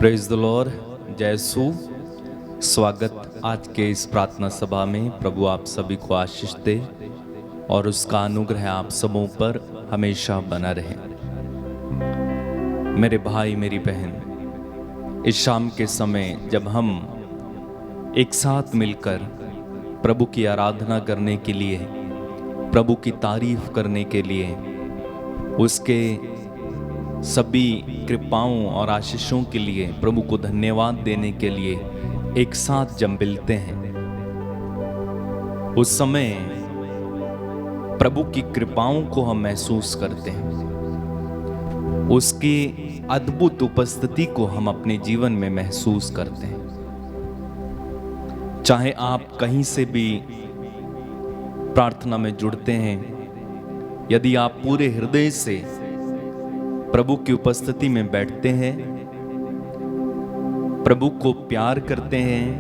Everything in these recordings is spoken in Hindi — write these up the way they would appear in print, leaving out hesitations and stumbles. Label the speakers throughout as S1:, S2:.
S1: Praise the Lord. जय यीशु। स्वागत आज के इस प्रार्थना सभा में। प्रभु आप सभी को आशीष दे और उसका अनुग्रह आप सबों पर हमेशा बना रहे। मेरे भाई मेरी बहन, इस शाम के समय जब हम एक साथ मिलकर प्रभु की आराधना करने के लिए, प्रभु की तारीफ करने के लिए, उसके सभी कृपाओं और आशीषों के लिए प्रभु को धन्यवाद देने के लिए एक साथ जब मिलते हैं, उस समय प्रभु की कृपाओं को हम महसूस करते हैं, उसकी अद्भुत उपस्थिति को हम अपने जीवन में महसूस करते हैं। चाहे आप कहीं से भी प्रार्थना में जुड़ते हैं, यदि आप पूरे हृदय से प्रभु की उपस्थिति में बैठते हैं, प्रभु को प्यार करते हैं,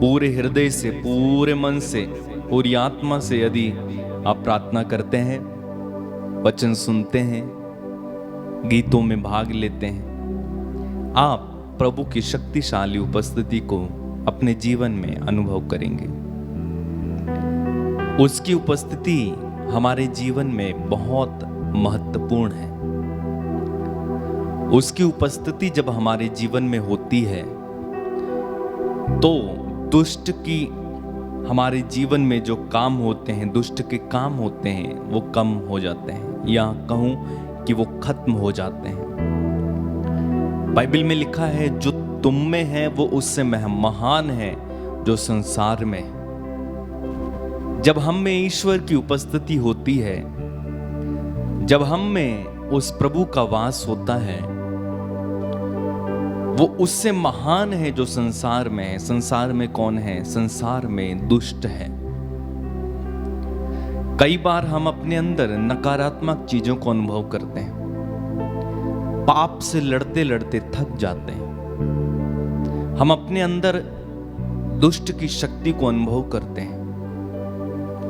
S1: पूरे हृदय से, पूरे मन से, पूरी आत्मा से यदि आप प्रार्थना करते हैं, वचन सुनते हैं, गीतों में भाग लेते हैं, आप प्रभु की शक्तिशाली उपस्थिति को अपने जीवन में अनुभव करेंगे। उसकी उपस्थिति हमारे जीवन में बहुत महत्वपूर्ण है। उसकी उपस्थिति जब हमारे जीवन में होती है तो दुष्ट की हमारे जीवन में जो काम होते हैं, दुष्ट के काम होते हैं, वो कम हो जाते हैं, या कहूं कि वो खत्म हो जाते हैं। बाइबल में लिखा है, जो तुम में है वो उससे महान है जो संसार में है। जब हम में ईश्वर की उपस्थिति होती है, जब हम में उस प्रभु का वास होता है, वो उससे महान है जो संसार में है। संसार में कौन है? संसार में दुष्ट है। कई बार हम अपने अंदर नकारात्मक चीजों को अनुभव करते हैं, पाप से लड़ते लड़ते थक जाते हैं। हम अपने अंदर दुष्ट की शक्ति को अनुभव करते हैं।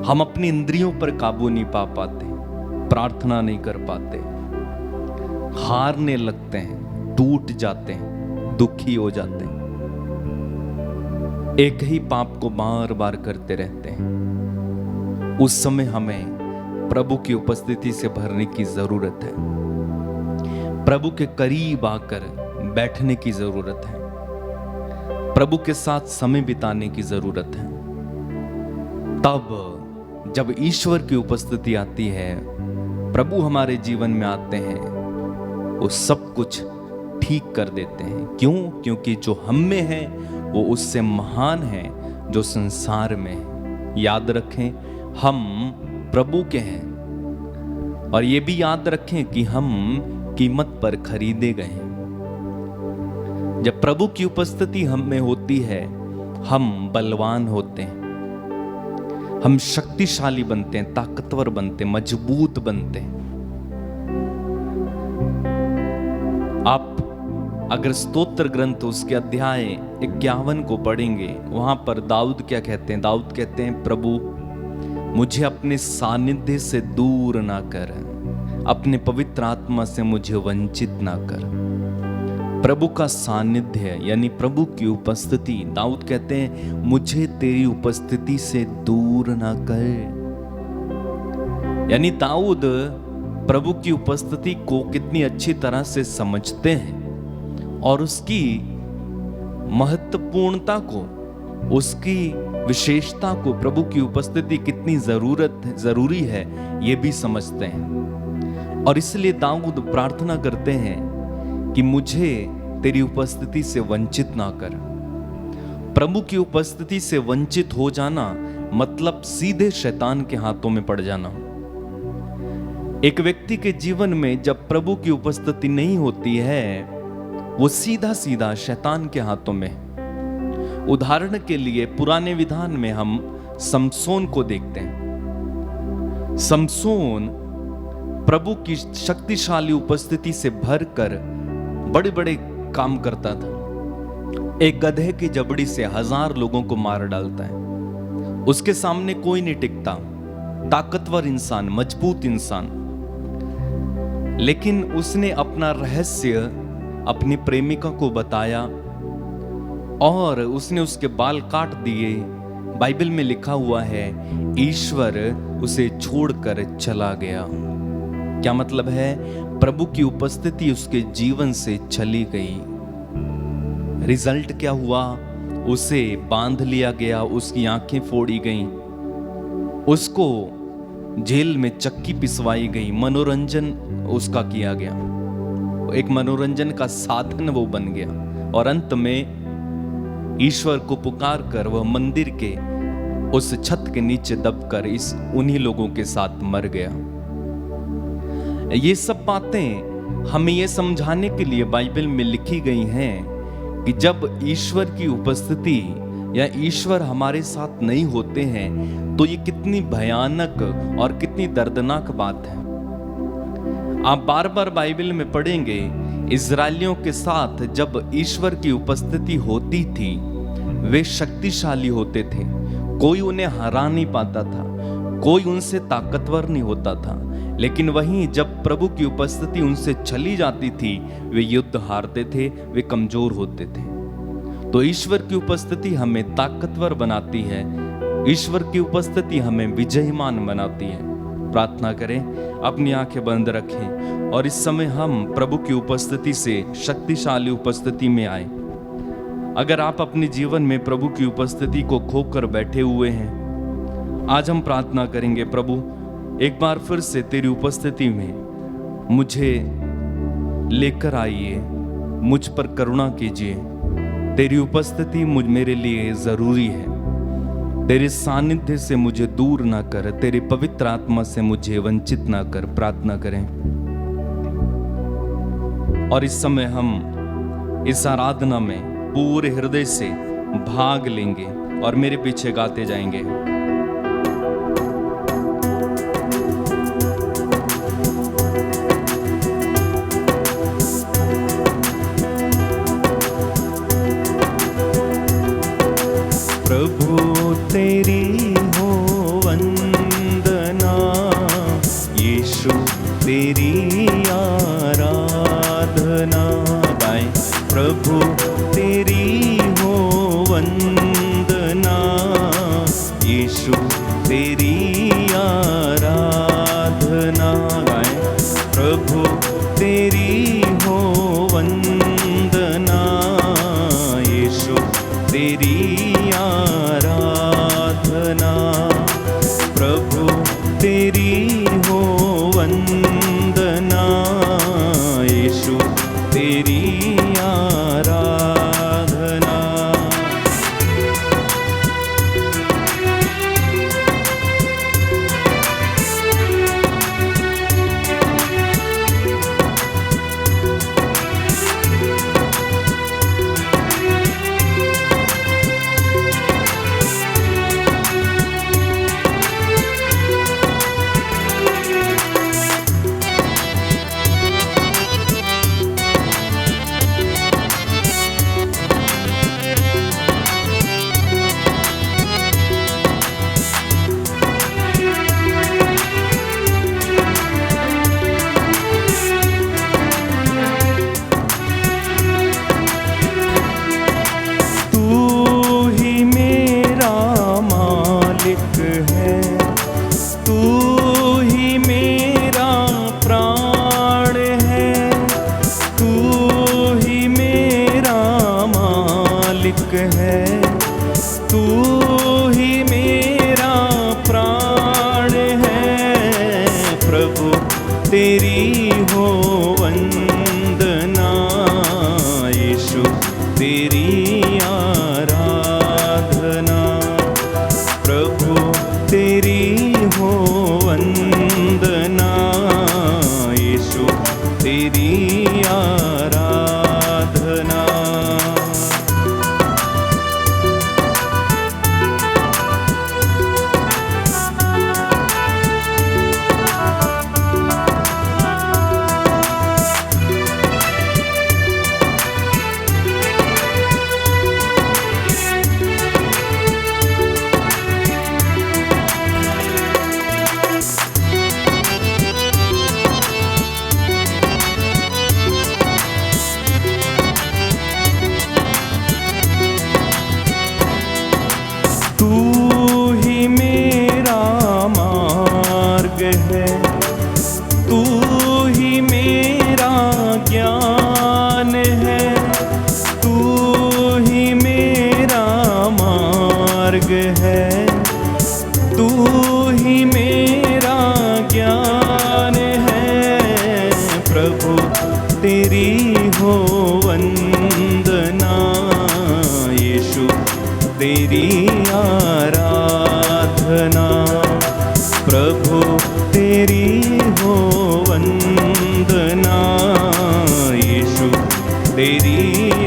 S1: हम अपनी इंद्रियों पर काबू नहीं पा पाते, प्रार्थना नहीं कर पाते, हारने लगते हैं, टूट जाते हैं, दुखी हो जाते हैं, एक ही पाप को बार बार करते रहते हैं। उस समय हमें प्रभु की उपस्थिति से भरने की जरूरत है। प्रभु के करीब आकर बैठने की जरूरत है। प्रभु के साथ समय बिताने की जरूरत है। तब जब ईश्वर की उपस्थिति आती है, प्रभु हमारे जीवन में आते हैं, वो सब कुछ ठीक कर देते हैं। क्यों? क्योंकि जो हम में है वो उससे महान है जो संसार में है। याद रखें, हम प्रभु के हैं, और ये भी याद रखें कि हम कीमत पर खरीदे गए हैं। जब प्रभु की उपस्थिति हम में होती है, हम बलवान होते हैं, हम शक्तिशाली बनते हैं, ताकतवर बनते हैं, मजबूत बनते हैं। आप अगर स्तोत्र ग्रंथ उसके अध्याय 51 को पढ़ेंगे, वहां पर दाऊद क्या कहते हैं? दाऊद कहते हैं, प्रभु मुझे अपने सानिध्य से दूर ना कर, अपने पवित्र आत्मा से मुझे वंचित ना कर। प्रभु का सानिध्य यानी प्रभु की उपस्थिति, दाऊद कहते हैं, मुझे तेरी उपस्थिति से दूर ना कर। यानी दाऊद प्रभु की उपस्थिति को कितनी अच्छी तरह से समझते हैं और उसकी महत्वपूर्णता को, उसकी विशेषता को, प्रभु की उपस्थिति कितनी जरूरी है, ये भी समझते हैं। और इसलिए दाऊद प्रार्थना करते हैं कि मुझे तेरी उपस्थिति से वंचित ना कर। प्रभु की उपस्थिति से वंचित हो जाना मतलब सीधे शैतान के हाथों में पड़ जाना। एक व्यक्ति के जीवन में जब प्रभु की उपस्थिति नहीं होती है, वो सीधा सीधा शैतान के हाथों में। उदाहरण के लिए पुराने विधान में हम समसोन को देखते हैं। समसोन प्रभु की शक्तिशाली उपस्थिति से भरकर बड़े बड़े काम करता था। एक गधे की जबड़ी से 1000 लोगों को मार डालता है। उसके सामने कोई नहीं टिकता, ताकतवर इंसान, मजबूत इंसान। लेकिन उसने अपना रहस्य अपनी प्रेमिका को बताया और उसने उसके बाल काट दिए। बाइबल में लिखा हुआ है ईश्वर उसे छोड़कर चला गया। क्या मतलब है? प्रभु की उपस्थिति उसके जीवन से चली गई। रिजल्ट क्या हुआ? उसे बांध लिया गया, उसकी आंखें फोड़ी गईं, उसको जेल में चक्की पिसवाई गई, मनोरंजन उसका किया गया, एक मनोरंजन का साधन वो बन गया। और अंत में ईश्वर को पुकार कर वह मंदिर के उस छत के नीचे दबकर उन्हीं लोगों के साथ मर गया। ये सब बातें हमें ये समझाने के लिए बाइबल में लिखी गई हैं कि जब ईश्वर की उपस्थिति या ईश्वर हमारे साथ नहीं होते हैं तो ये कितनी भयानक और कितनी दर्दनाक बात है। आप बार बार बाइबल में पढ़ेंगे, इजरायलियों के साथ जब ईश्वर की उपस्थिति होती थी वे शक्तिशाली होते थे, कोई उन्हें हरा नहीं पाता था, कोई उनसे ताकतवर नहीं होता था। लेकिन वहीं जब प्रभु की उपस्थिति उनसे चली जाती थी वे युद्ध हारते थे, वे कमजोर होते थे। तो ईश्वर की उपस्थिति हमें ताकतवर बनाती है, ईश्वर की उपस्थिति हमें विजयमान बनाती है। प्रार्थना करें, अपनी आंखें बंद रखें और इस समय हम प्रभु की उपस्थिति से शक्तिशाली उपस्थिति में आए। अगर आप अपने जीवन में प्रभु की उपस्थिति को खोकर बैठे हुए हैं, आज हम प्रार्थना करेंगे, प्रभु एक बार फिर से तेरी उपस्थिति में मुझे लेकर आइए, मुझ पर करुणा कीजिए। तेरी उपस्थिति मेरे लिए जरूरी है। तेरे सानिध्य से मुझे दूर ना कर, तेरे पवित्र आत्मा से मुझे वंचित ना कर। प्रार्थना करें और इस समय हम इस आराधना में पूरे हृदय से भाग लेंगे और मेरे पीछे गाते जाएंगे।
S2: प्रभु तेरी हो वंदना, यीशु तेरी आराधना। गाएं, प्रभु तेरी हो वंदना, यीशु तेरी आराधना। गाएं, प्रभु तेरी हो वंदना, यीशु तेरी आराधना। प्रभु तेरी हो वंदना, यीशु तेरी आराधना। है, तू ही मेरा प्राण है। प्रभु तेरी हो वंदना, यीशु तेरी आराधना। प्रभु तेरी हो वंदना, यीशु तेरी आराधना।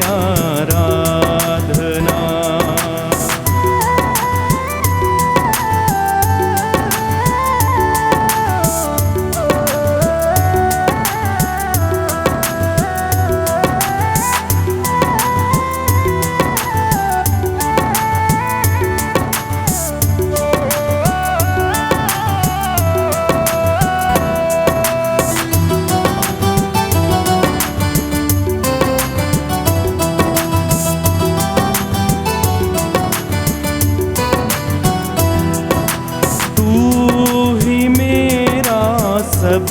S2: आराधना। सब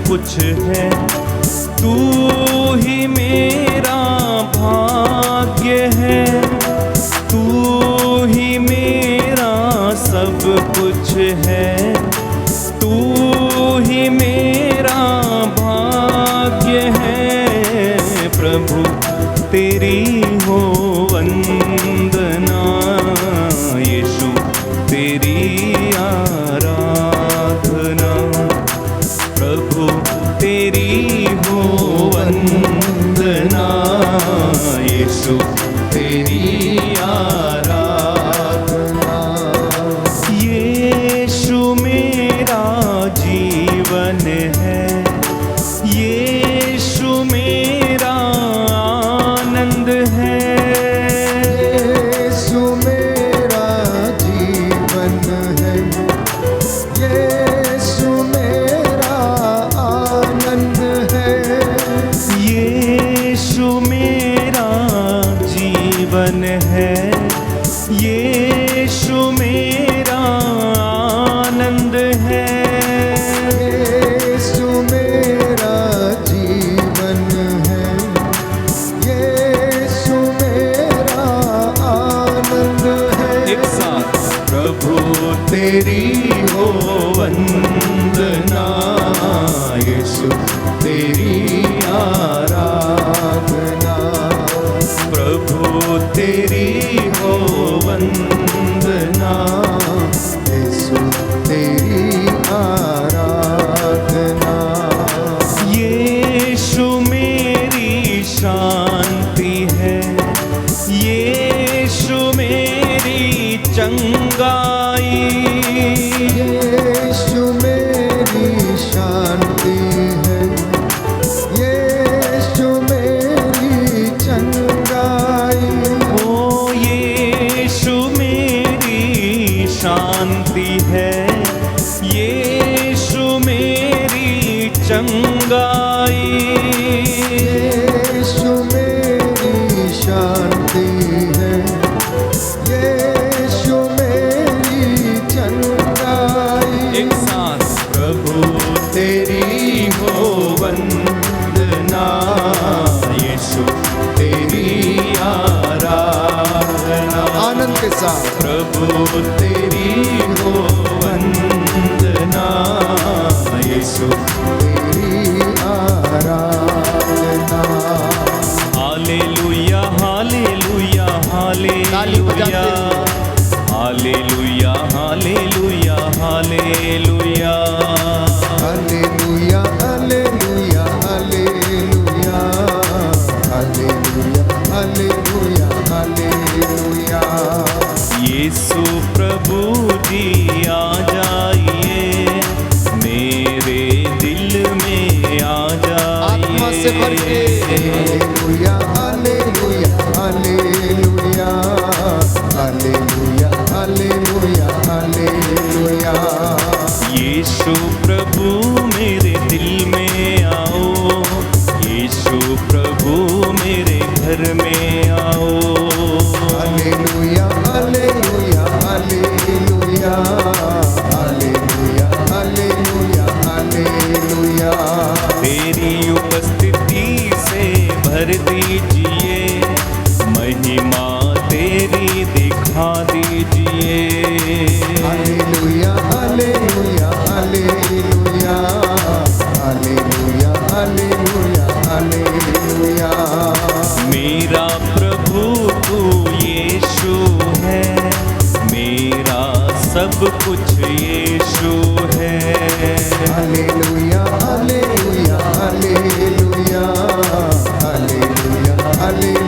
S2: कुछ है, तू ही मेरा भाग्य है, तू ही मेरा सब कुछ है, तू ही मेरा भाग्य है। प्रभु तेरी हो वंदना, यीशु तेरी आराधना। प्रभु तेरी हो वंदना, यीशु तेरी आराधना। यीशु मेरा जीवन है, यीशु मेरा आनंद है,
S3: यीशु मेरा जीवन है, यीशु मेरा आनंद है,
S2: यीशु मेरा जीवन है, यीशु मेरा आनंद है।
S3: यीशु मेरा जीवन है, यीशु मेरा आनंद है।
S2: एक साथ प्रभु तेरी हो वंदना, यीशु तेरी आराधना। प्रभु तेरी हो वंदना,
S3: यीशु तेरी आराधना।
S2: यीशु मेरी शांति है, यीशु मेरी चंगाई,
S3: यीशु मेरी शांति है, यीशु मेरी चंगाई।
S2: ओ यीशु मेरी शांति है, यीशु मेरी चंगाई।
S3: यीशु मेरी शांति है, यीशु मेरी चंगाई।
S2: एक साथ प्रभु तेरी हो वंदना, यीशु तेरी आराधना।
S3: आनंद के साथ
S2: प्रभु तेरी हो वंदना, यीशु
S3: तेरी आराधना।
S2: हालेलुया हालेलुया
S3: ताली बजाते
S2: hallelujah, hallelujah hallelujah hallelujah.
S3: Hallelujah hallelujah hallelujah hallelujah hallelujah hallelujah.
S2: यीशु प्रभु जी आ जाइए, मेरे दिल में आ
S3: आत्मा से भर के
S2: जाइए।
S3: Hallelujah hallelujah hallelujah hallelujah hallelujah hallelujah.
S2: यीशु प्रभु मेरे दिल में आओ, यीशु प्रभु मेरे घर में आओ।
S3: Hallelujah hallelujah hallelujah hallelujah hallelujah hallelujah.
S2: तेरी उपस्थिति से भर दीजिए, महिमा तेरी दिखा दीजिए।
S3: Hallelujah hallelujah hallelujah hallelujah hallelujah hallelujah.
S2: मेरा प्रभु तू यीशु है, मेरा सब कुछ यीशु है।
S3: Hallelujah hallelujah hallelujah hallelujah hallelujah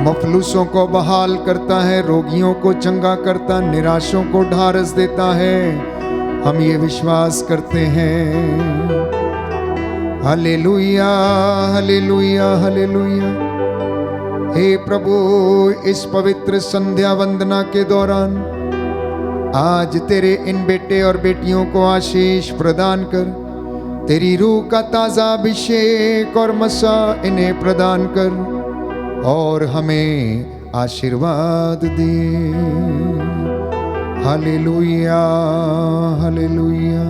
S3: मफलूसों को बहाल करता है, रोगियों को चंगा करता, निराशों को ढारस देता है। हम ये विश्वास करते हैं। Hallelujah, hallelujah, hallelujah. हे प्रभु, इस पवित्र संध्या वंदना के दौरान आज तेरे इन बेटे और बेटियों को आशीष प्रदान कर, तेरी रूह का ताजा अभिषेक और मसा इन्हें प्रदान कर और हमें आशीर्वाद दे। Hallelujah, hallelujah.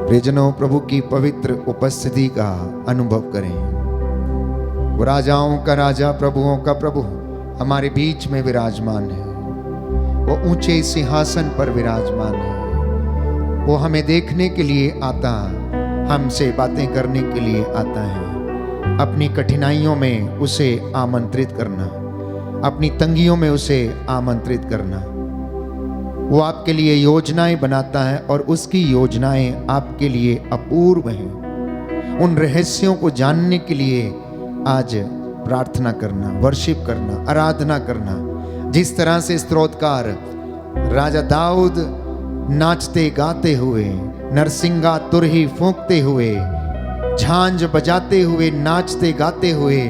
S3: प्रियजनों, प्रभु की पवित्र उपस्थिति का अनुभव करें। वो राजाओं का राजा, प्रभुओं का प्रभु हमारे बीच में विराजमान है। वो ऊंचे सिंहासन पर विराजमान है। वो हमें देखने के लिए आता, हमसे बातें करने के लिए आता है। अपनी कठिनाइयों में उसे आमंत्रित करना, अपनी तंगियों में उसे आमंत्रित करना। वो आपके लिए योजनाएं बनाता है और उसकी योजनाएं आपके लिए अपूर्व हैं। उन रहस्यों को जानने के लिए आज प्रार्थना करना, वर्शिप करना, आराधना करना। जिस तरह से स्तोत्रकार राजा दाऊद नाचते गाते हुए, नरसिंगा तुरही फूंकते हुए, झांझ बजाते हुए, नाचते गाते हुए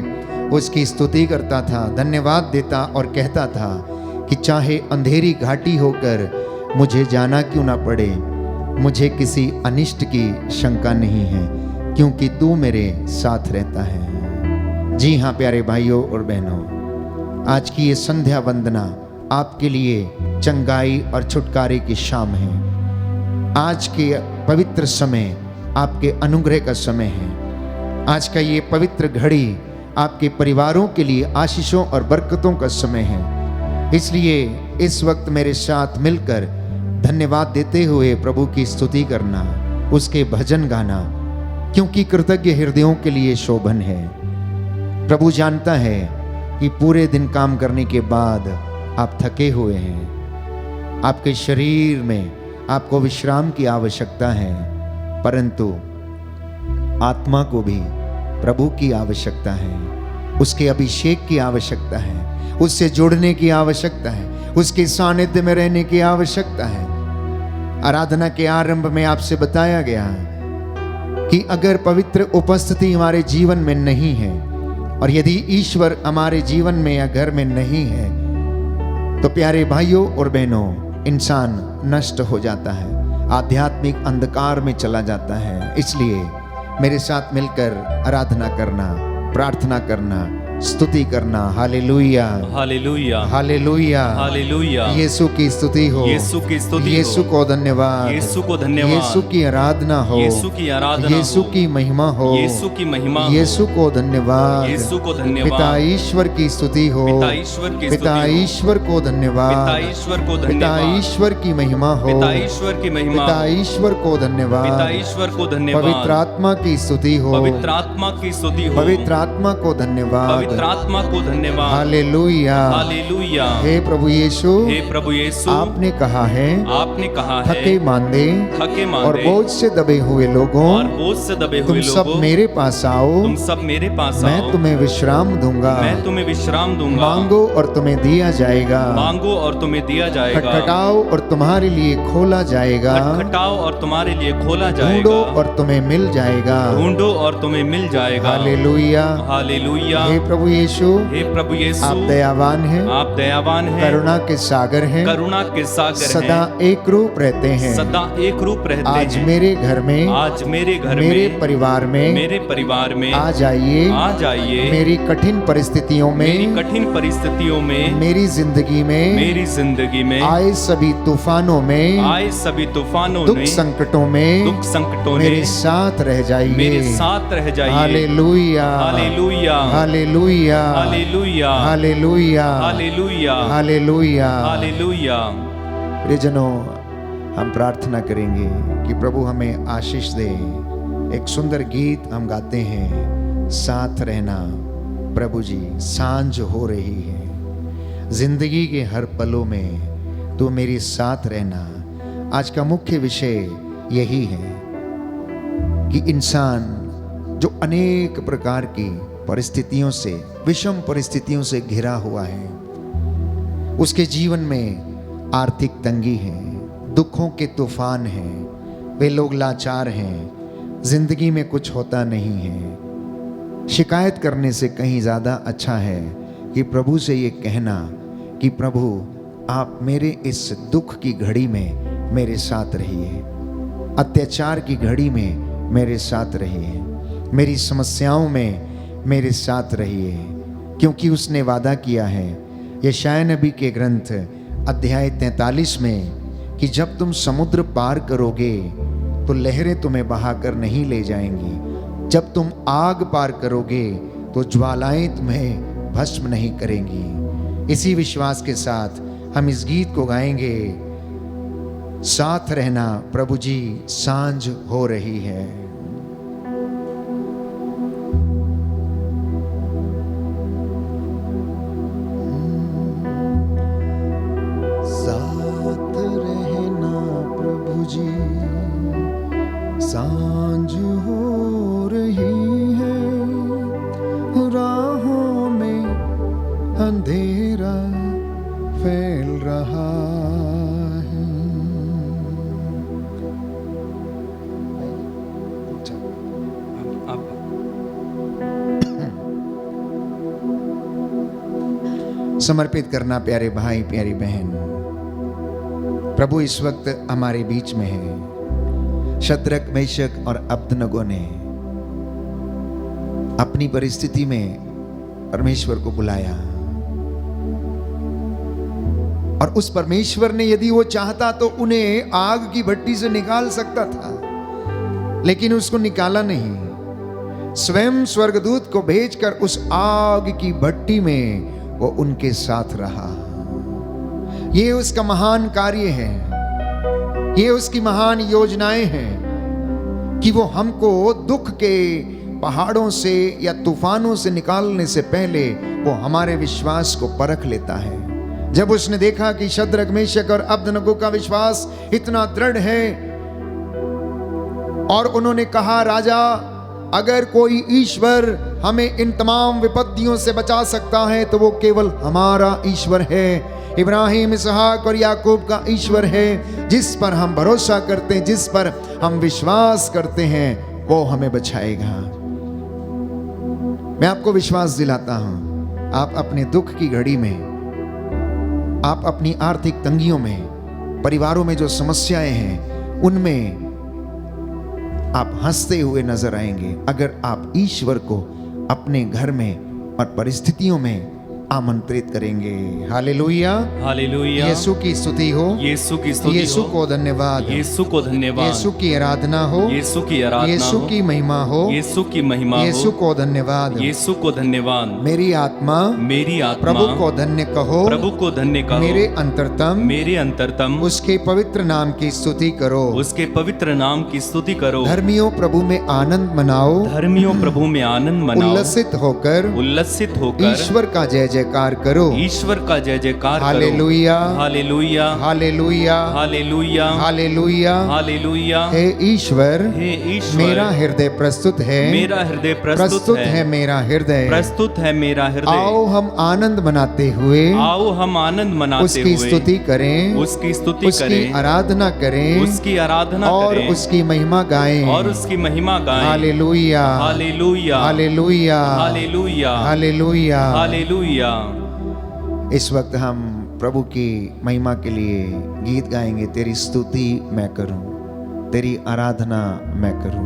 S3: उसकी स्तुति करता था, धन्यवाद देता और कहता था कि चाहे अंधेरी घाटी होकर मुझे जाना क्यों ना पड़े, मुझे किसी अनिष्ट की शंका नहीं है, क्योंकि तू मेरे साथ रहता है। जी हाँ प्यारे भाइयों और बहनों, आज की ये संध्या वंदना आपके लिए चंगाई और छुटकारे की शाम है। आज के पवित्र समय आपके अनुग्रह का समय है। आज का ये पवित्र घड़ी आपके परिवारों के लिए आशीषों और बरकतों का समय है। इसलिए इस वक्त मेरे साथ मिलकर धन्यवाद देते हुए प्रभु की स्तुति करना, उसके भजन गाना, क्योंकि कृतज्ञ हृदयों के लिए शोभन है। प्रभु जानता है कि पूरे दिन काम करने के बाद आप थके हुए हैं, आपके शरीर में आपको विश्राम की आवश्यकता है, परंतु आत्मा को भी प्रभु की आवश्यकता है, उसके अभिषेक की आवश्यकता है, उससे जुड़ने की आवश्यकता है, उसके सानिध्य में रहने की आवश्यकता है। आराधना के आरंभ में आपसे बताया गया कि अगर पवित्र उपस्थिति हमारे जीवन में नहीं है और यदि ईश्वर हमारे जीवन में या घर में नहीं है तो प्यारे भाइयों और बहनों, इंसान नष्ट हो जाता है, आध्यात्मिक अंधकार में चला जाता है। इसलिए मेरे साथ मिलकर आराधना करना, प्रार्थना करना, स्तुति करना। Hallelujah,
S2: hallelujah,
S3: hallelujah,
S2: hallelujah.
S3: यीशु की स्तुति हो,
S2: यीशु की स्तुति हो,
S3: यीशु को धन्यवाद,
S2: यीशु को धन्यवाद,
S3: यीशु की आराधना हो,
S2: यीशु की आराधना
S3: यीशु
S2: हो,
S3: की महिमा हो,
S2: यीशु की महिमा हो,
S3: यीशु को धन्यवाद,
S2: यीशु को धन्यवाद।
S3: पिता ईश्वर की स्तुति हो,
S2: पिता ईश्वर की स्तुति
S3: पिता
S2: हो,
S3: ईश्वर को धन्यवाद,
S2: पिता ईश्वर को
S3: पिता
S2: धन्यवाद,
S3: ईश्वर की महिमा हो,
S2: पिता ईश्वर की महिमा
S3: पिता
S2: हो,
S3: ईश्वर को धन्यवाद,
S2: पिता ईश्वर को धन्यवाद,
S3: पवित्र आत्मा की स्तुति हो,
S2: पवित्र आत्मा की स्तुति हो,
S3: पवित्र आत्मा को धन्यवाद,
S2: पवित्र आत्मा को धन्यवाद।
S3: Hallelujah,
S2: hallelujah.
S3: हे प्रभु यीशु,
S2: हे प्रभु यीशु,
S3: आपने कहा है,
S2: आपने कहा है,
S3: थके मांदे
S2: थके
S3: और
S2: मांदे
S3: बोझ से दबे हुए लोगों,
S2: और बोझ से दबे
S3: तुम
S2: हुए
S3: सब
S2: लोगों,
S3: मेरे पास आओ,
S2: तुम सब मेरे पास
S3: मैं
S2: आओ,
S3: तुम्हें विश्राम दूंगा।
S2: मैं तुम्हें विश्राम दूंगा।
S3: मांगो और तुम्हें दिया जाएगा,
S2: मांगो और तुम्हें दिया जाएगा।
S3: खटखटाओ और तुम्हारे लिए खोला जाएगा,
S2: खटखटाओ और तुम्हारे लिए खोला
S3: ढूंढो
S2: जाएगा,
S3: और तुम्हें मिल जाएगा।
S2: ढूंढो और तुम्हें मिल जाएगा।
S3: Hallelujah,
S2: hallelujah.
S3: हे प्रभु यीशु,
S2: हे प्रभु यीशु,
S3: आप दयावान हैं,
S2: आप दयावान हैं,
S3: करुणा के सागर हैं,
S2: करुणा के सागर
S3: सदा
S2: हैं,
S3: एक रूप रहते हैं।
S2: सदा एक रूप रहते
S3: आज
S2: हैं।
S3: मेरे घर में,
S2: आज मेरे घर
S3: मेरे
S2: में,
S3: परिवार में,
S2: मेरे परिवार में
S3: आ जाइए,
S2: आ जाइए।
S3: मेरी कठिन परिस्थितियों
S2: मेरी
S3: में,
S2: कठिन परिस्थितियों में,
S3: मेरी जिंदगी में,
S2: मेरी जिंदगी में
S3: आए सभी तूफानों में,
S2: आए सभी तूफानों
S3: दुख
S2: में,
S3: संकटों में,
S2: दुख संकटों
S3: मेरे
S2: में
S3: साथ रह जाइए,
S2: मेरे साथ रह जाइए।
S3: Hallelujah,
S2: hallelujah,
S3: hallelujah,
S2: hallelujah,
S3: hallelujah,
S2: hallelujah,
S3: hallelujah.
S2: Hallelujah.
S3: प्रियजनों, हम प्रार्थना करेंगे कि प्रभु हमें आशीष दे। एक सुंदर गीत हम गाते हैं, साथ रहना प्रभु जी। सांझ हो रही है, जिंदगी के हर पलों में तू मेरे साथ रहना। आज का मुख्य विषय यही है कि इंसान जो अनेक प्रकार की परिस्थितियों से, विषम परिस्थितियों से घिरा हुआ है। उसके जीवन में आर्थिक तंगी है, दुखों के तूफान हैं, वे लोग लाचार हैं, जिंदगी में कुछ होता नहीं है। शिकायत करने से कहीं ज़्यादा अच्छा है कि प्रभु से ये कहना कि प्रभु आप मेरे इस दुख की घड़ी में मेरे साथ रहिए, अत्याचार की घड़ी में मेरे साथ रहिए, मेरी समस्याओं में मेरे साथ रहिए, क्योंकि उसने वादा किया है यशायाह नबी के ग्रंथ अध्याय 43 में कि जब तुम समुद्र पार करोगे तो लहरें तुम्हें बहाकर नहीं ले जाएंगी, जब तुम आग पार करोगे तो ज्वालाएं तुम्हें भस्म नहीं करेंगी। इसी विश्वास के साथ हम इस गीत को गाएंगे, साथ रहना प्रभु जी सांझ हो रही है। साथ रहना प्रभु जी सांझ हो रही है, राहों में अंधेरा फैल रहा है। समर्पित करना प्यारे भाई प्यारी बहन, प्रभु इस वक्त हमारे बीच में है। शद्रक मेशक और अबदनगो ने अपनी परिस्थिति में परमेश्वर को बुलाया और उस परमेश्वर ने यदि वो चाहता तो उन्हें आग की भट्टी से निकाल सकता था, लेकिन उसको निकाला नहीं। स्वयं स्वर्गदूत को भेजकर उस आग की भट्टी में वो उनके साथ रहा। ये उसका महान कार्य है, ये उसकी महान योजनाएं हैं कि वो हमको दुख के पहाड़ों से या तूफानों से निकालने से पहले वो हमारे विश्वास को परख लेता है। जब उसने देखा कि शद्रक मेशक और अबदनगो का विश्वास इतना दृढ़ है और उन्होंने कहा, राजा अगर कोई ईश्वर हमें इन तमाम विपत्तियों से बचा सकता है तो वो केवल हमारा ईश्वर है, इब्राहिम, इसहाक और याकूब का ईश्वर है, जिस पर हम भरोसा करते हैं, जिस पर हम विश्वास करते हैं, वो हमें बचाएगा। मैं आपको विश्वास दिलाता हूं, आप अपने दुख की घड़ी में, आप अपनी आर्थिक तंगियों में, परिवारों में जो समस्याएं हैं उनमें आप हंसते हुए नजर आएंगे अगर आप ईश्वर को अपने घर में और परिस्थितियों में आमंत्रित करेंगे। Hallelujah,
S2: hallelujah.
S3: यीशु की स्तुति हो,
S2: यीशु की स्तुति
S3: यीशु
S2: हो,
S3: को धन्यवाद,
S2: यीशु को धन्यवाद,
S3: यीशु की आराधना हो,
S2: यीशु की आराधना
S3: यीशु
S2: हो,
S3: की महिमा हो,
S2: यीशु की महिमा
S3: यीशु
S2: हो,
S3: को धन्यवाद,
S2: यीशु को धन्यवाद।
S3: मेरी आत्मा
S2: मेरी आत्मा
S3: प्रभु को धन्य कहो,
S2: प्रभु को धन्य कहो,
S3: मेरे अंतरतम
S2: मेरे अंतरतम
S3: उसके पवित्र नाम की स्तुति करो,
S2: उसके पवित्र नाम की स्तुति करो।
S3: धर्मियों प्रभु में आनंद मनाओ,
S2: धर्मियों प्रभु में आनंद मनाओ,
S3: उल्लसित होकर ईश्वर का जय जयकार करो।
S2: ईश्वर का जय जयकार करो।
S3: Hallelujah,
S2: hallelujah,
S3: hallelujah,
S2: hallelujah,
S3: hallelujah,
S2: hallelujah.
S3: हे ईश्वर,
S2: हे ईश्वर,
S3: मेरा हृदय प्रस्तुत है,
S2: मेरा हृदय
S3: प्रस्तुत है मेरा हृदय,
S2: प्रस्तुत है मेरा हृदय।
S3: आओ हम आनंद मनाते हुए,
S2: आओ हम आनंद मनाते
S3: उसकी
S2: हुए
S3: स्तुति करें,
S2: उसकी स्तुति
S3: उसकी
S2: करें,
S3: आराधना करें,
S2: उसकी आराधना
S3: और
S2: करें,
S3: उसकी महिमा गाएं,
S2: और उसकी महिमा गाएं।
S3: Hallelujah,
S2: hallelujah,
S3: hallelujah,
S2: hallelujah,
S3: hallelujah,
S2: hallelujah.
S3: इस वक्त हम प्रभु की महिमा के लिए गीत गाएंगे। तेरी स्तुति मैं करूं, तेरी आराधना मैं करूं,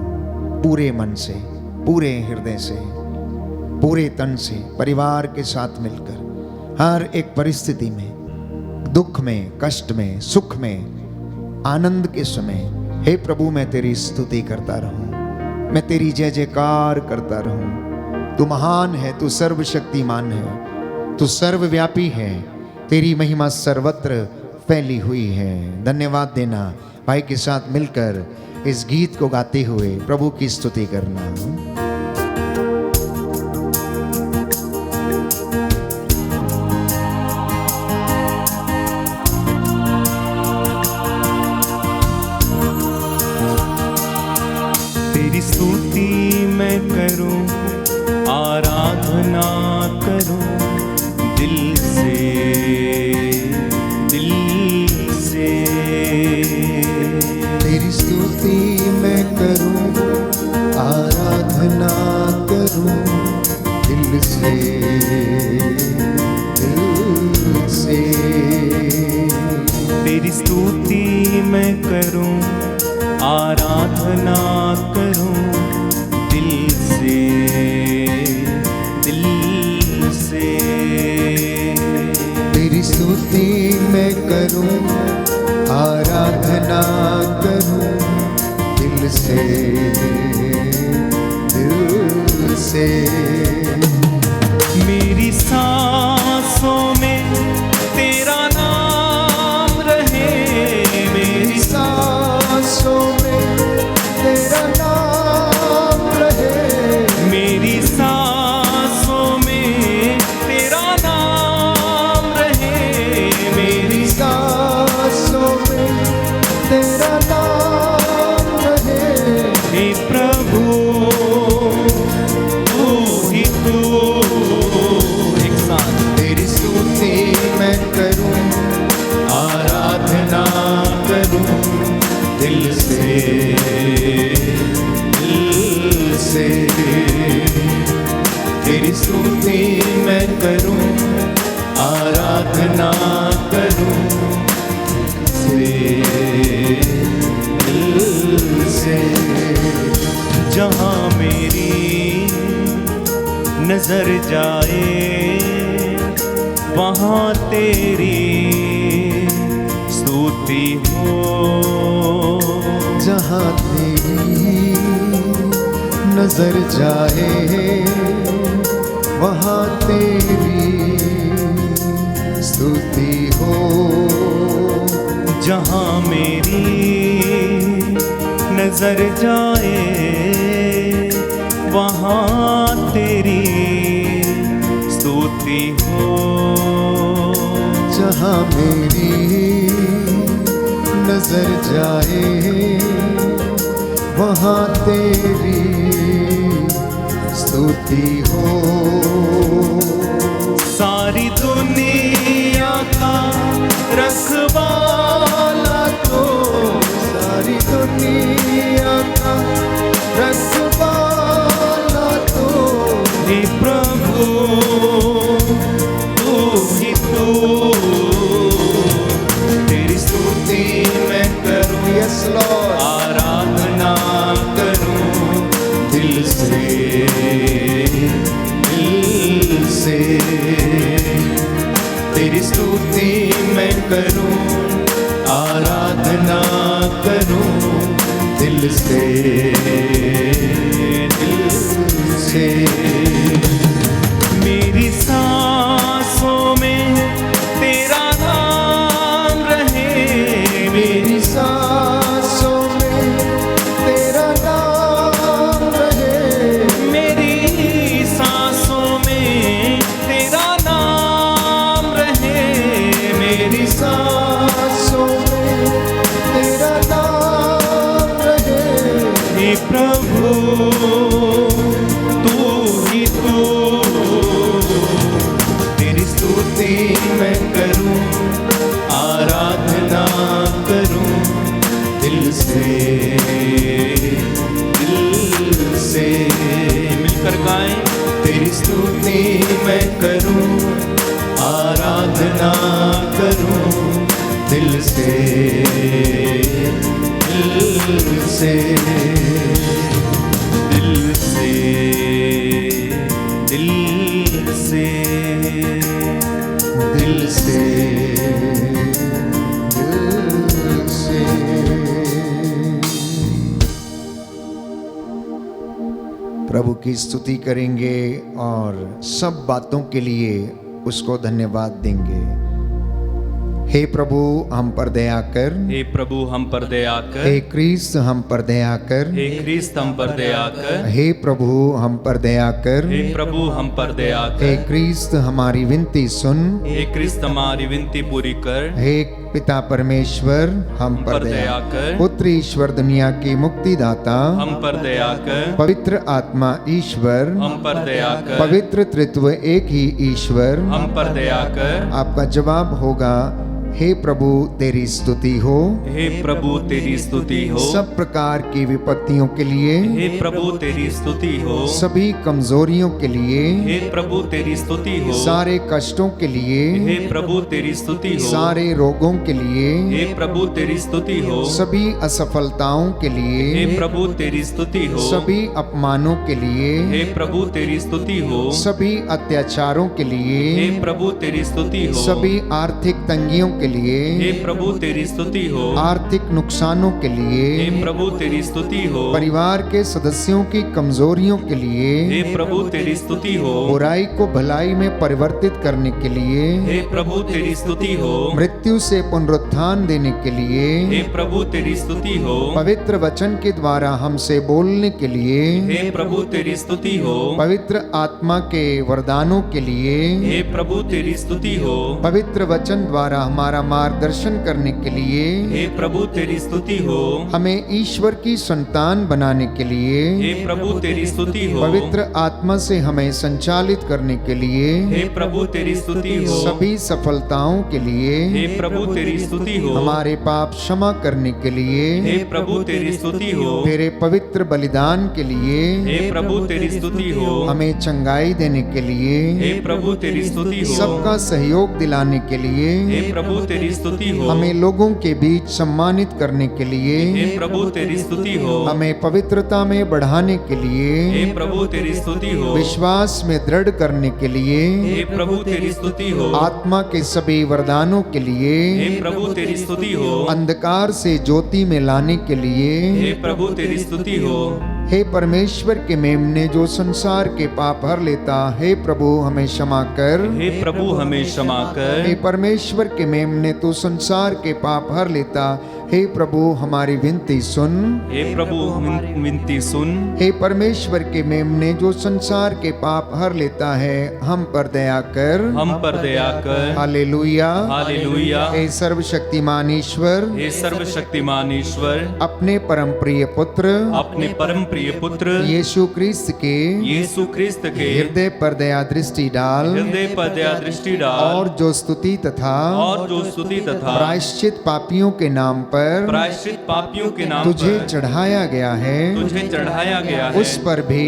S3: पूरे मन से, पूरे हृदय से, पूरे तन से, परिवार के साथ मिलकर, हर एक परिस्थिति में, दुख में, कष्ट में, सुख में, आनंद के समय, हे प्रभु मैं तेरी स्तुति करता रहूं, मैं तेरी जय जयकार करता रहूं। तू महान है, तू सर्वशक्तिमान है, तू सर्वव्यापी है, तेरी महिमा सर्वत्र फैली हुई है। धन्यवाद देना, भाई के साथ मिलकर इस गीत को गाते हुए प्रभु की स्तुति करना।
S2: तेरी स्तुति मैं करूं, आराधना करूं दिल से, दिल से।
S3: तेरी स्तुति मैं करूं, आराधना करूं दिल से, दिल से।
S2: तेरी स्तुति मैं करूं, आराधना करूं दिल से, दिल से।
S3: तेरी स्तुति मैं करूं, आराधना करूं दिल से, दिल से।
S2: मेरी सांसों में तेरा नाम रहे, मेरी
S3: सांसों में तेरा नाम रहे,
S2: मेरी सांसों में तेरा नाम रहे, मेरी
S3: सांसों में तेरा नाम रहे।
S2: हे प्रभु तू ही तू। एक साथ
S3: तेरी स्तुति मैं करूं,
S2: आराधना करूं दिल से, दिल से। तेरी स्तुति मैं करूं, आराधना करूं से, दिल से। जहां मेरी नजर जाए वहां तेरी स्तुति हो,
S3: जहां तेरी नजर जाए वहां तेरी स्तुति हो।
S2: जहां मेरी नजर जाए वहां तेरी स्तुति हो।
S3: जहां मेरी नजर जाए वहां तेरी स्तुति हो।
S2: सारी दुनिया का रखवाला तो,
S3: सारी दुनिया का रखवाला तो
S2: हे प्रभु तू ही तू। तेरी स्तुति मैं करूं,
S3: यस लॉर्ड,
S2: आराधना करूं दिल से, दिल से। तेरी स्तुति मैं करूं, आराधना करूं दिल से, दिल से। मेरी सांसों में तेरा नाम रहे, मेरी
S3: सांसों में तेरा नाम रहे,
S2: मेरी सांसों में तेरा नाम रहे, मेरी
S3: सांसों में तेरा नाम रहे।
S2: हे प्रभु तू ही तू। तेरी स्तुति मैं करूं, आराधना करूं दिल से, दिल से। मिलकर गाएं। तेरी स्तुति मैं करूं, आराधना करूं दिल से, दिल से, दिल से, दिल से,
S3: दिल से, दिल से। प्रभु की स्तुति करेंगे और सब बातों के लिए उसको धन्यवाद देंगे। हे प्रभु हम पर दया कर,
S2: हे प्रभु हम पर दया कर,
S3: हे क्रिस्त हम पर दया कर,
S2: हे ख्रिस्त हम पर दया कर,
S3: हे प्रभु हम पर दया कर,
S2: हे प्रभु हम पर दया
S3: हे
S2: कर,
S3: क्रिस्त हमारी विनती सुन,
S2: हे ख्रिस्त हमारी विनती पूरी कर,
S3: हे पिता परमेश्वर हम पर दया कर, पुत्र ईश्वर दुनिया की मुक्तिदाता
S2: हम पर दया कर,
S3: पवित्र आत्मा ईश्वर,
S2: हम पर दया कर,
S3: पवित्र त्रित्व एक ही ईश्वर,
S2: हम पर दया कर।
S3: आपका जवाब होगा, हे प्रभु तेरी स्तुति हो,
S2: हे प्रभु तेरी स्तुति हो,
S3: सब प्रकार की विपत्तियों के लिए,
S2: हे प्रभु तेरी स्तुति हो,
S3: सभी कमजोरियों के लिए,
S2: हे प्रभु तेरी स्तुति हो,
S3: सारे कष्टों के लिए,
S2: हे प्रभु तेरी स्तुति हो,
S3: सारे रोगों के लिए,
S2: हे प्रभु तेरी स्तुति हो,
S3: सभी असफलताओं के
S2: हे
S3: लिए,
S2: प्रभु तेरी स्तुति हो,
S3: सभी अपमानों के लिए,
S2: हे प्रभु तेरी स्तुति हो,
S3: सभी अत्याचारों के
S2: हे
S3: लिए,
S2: प्रभु तेरी स्तुति हो,
S3: सभी आर्थिक तंगियों के
S2: हे
S3: लिए,
S2: प्रभु तेरी स्तुति हो,
S3: आर्थिक नुकसानों के
S2: हे
S3: लिए,
S2: प्रभु तेरी स्तुति हो,
S3: परिवार के सदस्यों की कमजोरियों के
S2: हे
S3: लिए,
S2: प्रभु तेरी स्तुति हो,
S3: बुराई को भलाई में परिवर्तित करने के लिए,
S2: हे प्रभु तेरी स्तुति हो,
S3: मृत्यु से पुनरुत्थान देने के
S2: हे
S3: लिए,
S2: प्रभु तेरी स्तुति हो,
S3: पवित्र वचन के द्वारा हमसे बोलने के लिए,
S2: हे प्रभु तेरी स्तुति हो,
S3: पवित्र आत्मा के वरदानों के लिए,
S2: हे प्रभु तेरी स्तुति हो,
S3: पवित्र वचन द्वारा हमारा मार्गदर्शन करने के लिए,
S2: हे प्रभु तेरी स्तुति हो,
S3: हमें ईश्वर की संतान बनाने के लिए,
S2: हे प्रभु तेरी स्तुति हो,
S3: पवित्र आत्मा से हमें संचालित करने के लिए,
S2: हे प्रभु तेरी स्तुति हो,
S3: सभी सफलताओं के लिए,
S2: हे प्रभु तेरी स्तुति हो,
S3: हमारे पाप क्षमा करने के
S2: हे
S3: लिए,
S2: प्रभु तेरी स्तुति हो,
S3: तेरे पवित्र बलिदान के लिए,
S2: हे प्रभु तेरी स्तुति हो,
S3: हमें चंगाई देने के लिए,
S2: हे प्रभु तेरी स्तुति हो,
S3: सबका सहयोग दिलाने के लिए,
S2: हे प्रभु तेरी स्तुति हो,
S3: हमें लोगों के बीच सम्मानित करने के
S2: हे
S3: लिए,
S2: प्रभु तेरी स्तुति हो,
S3: हमें पवित्रता में बढ़ाने के
S2: हे
S3: लिए,
S2: प्रभु तेरी स्तुति हो,
S3: विश्वास में दृढ़ करने के लिए,
S2: हे प्रभु तेरी स्तुति हो,
S3: आत्मा के सभी वरदानों के लिए,
S2: हे प्रभु तेरी स्तुति हो,
S3: अंधकार से ज्योति में लाने के
S2: हे
S3: लिए,
S2: प्रभु तेरी स्तुति हो,
S3: हे परमेश्वर के मेमने जो संसार के पाप हर लेता, हे प्रभु हमें क्षमा कर,
S2: हे प्रभु हमें क्षमा कर,
S3: हे परमेश्वर के मेमने तू संसार के पाप हर लेता, हे प्रभु हमारी विनती सुन,
S2: हे प्रभु विनती सुन,
S3: हे परमेश्वर के मेमने जो संसार के पाप हर लेता है, हम पर दया कर,
S2: हम पर दया कर,
S3: हालेलुया।
S2: हालेलुया।
S3: हे सर्वशक्तिमान ईश्वर,
S2: हे सर्वशक्तिमान ईश्वर,
S3: अपने परम प्रिय पुत्र
S2: अपने परम प्रिय पुत्र
S3: यीशु क्रिस्त के
S2: यीशु क्रिस्त के
S3: हृदय पर दया दृष्टि डाल,
S2: हृदय पर दया दृष्टि डाल,
S3: और जो स्तुति तथा
S2: और जो स्तुति तथा
S3: प्रायश्चित पापियों के नाम पर
S2: प्रायश्चित पापियों के नाम
S3: तुझे
S2: पर
S3: चढ़ाया गया है,
S2: तुझे चढ़ाया गया है,
S3: उस पर भी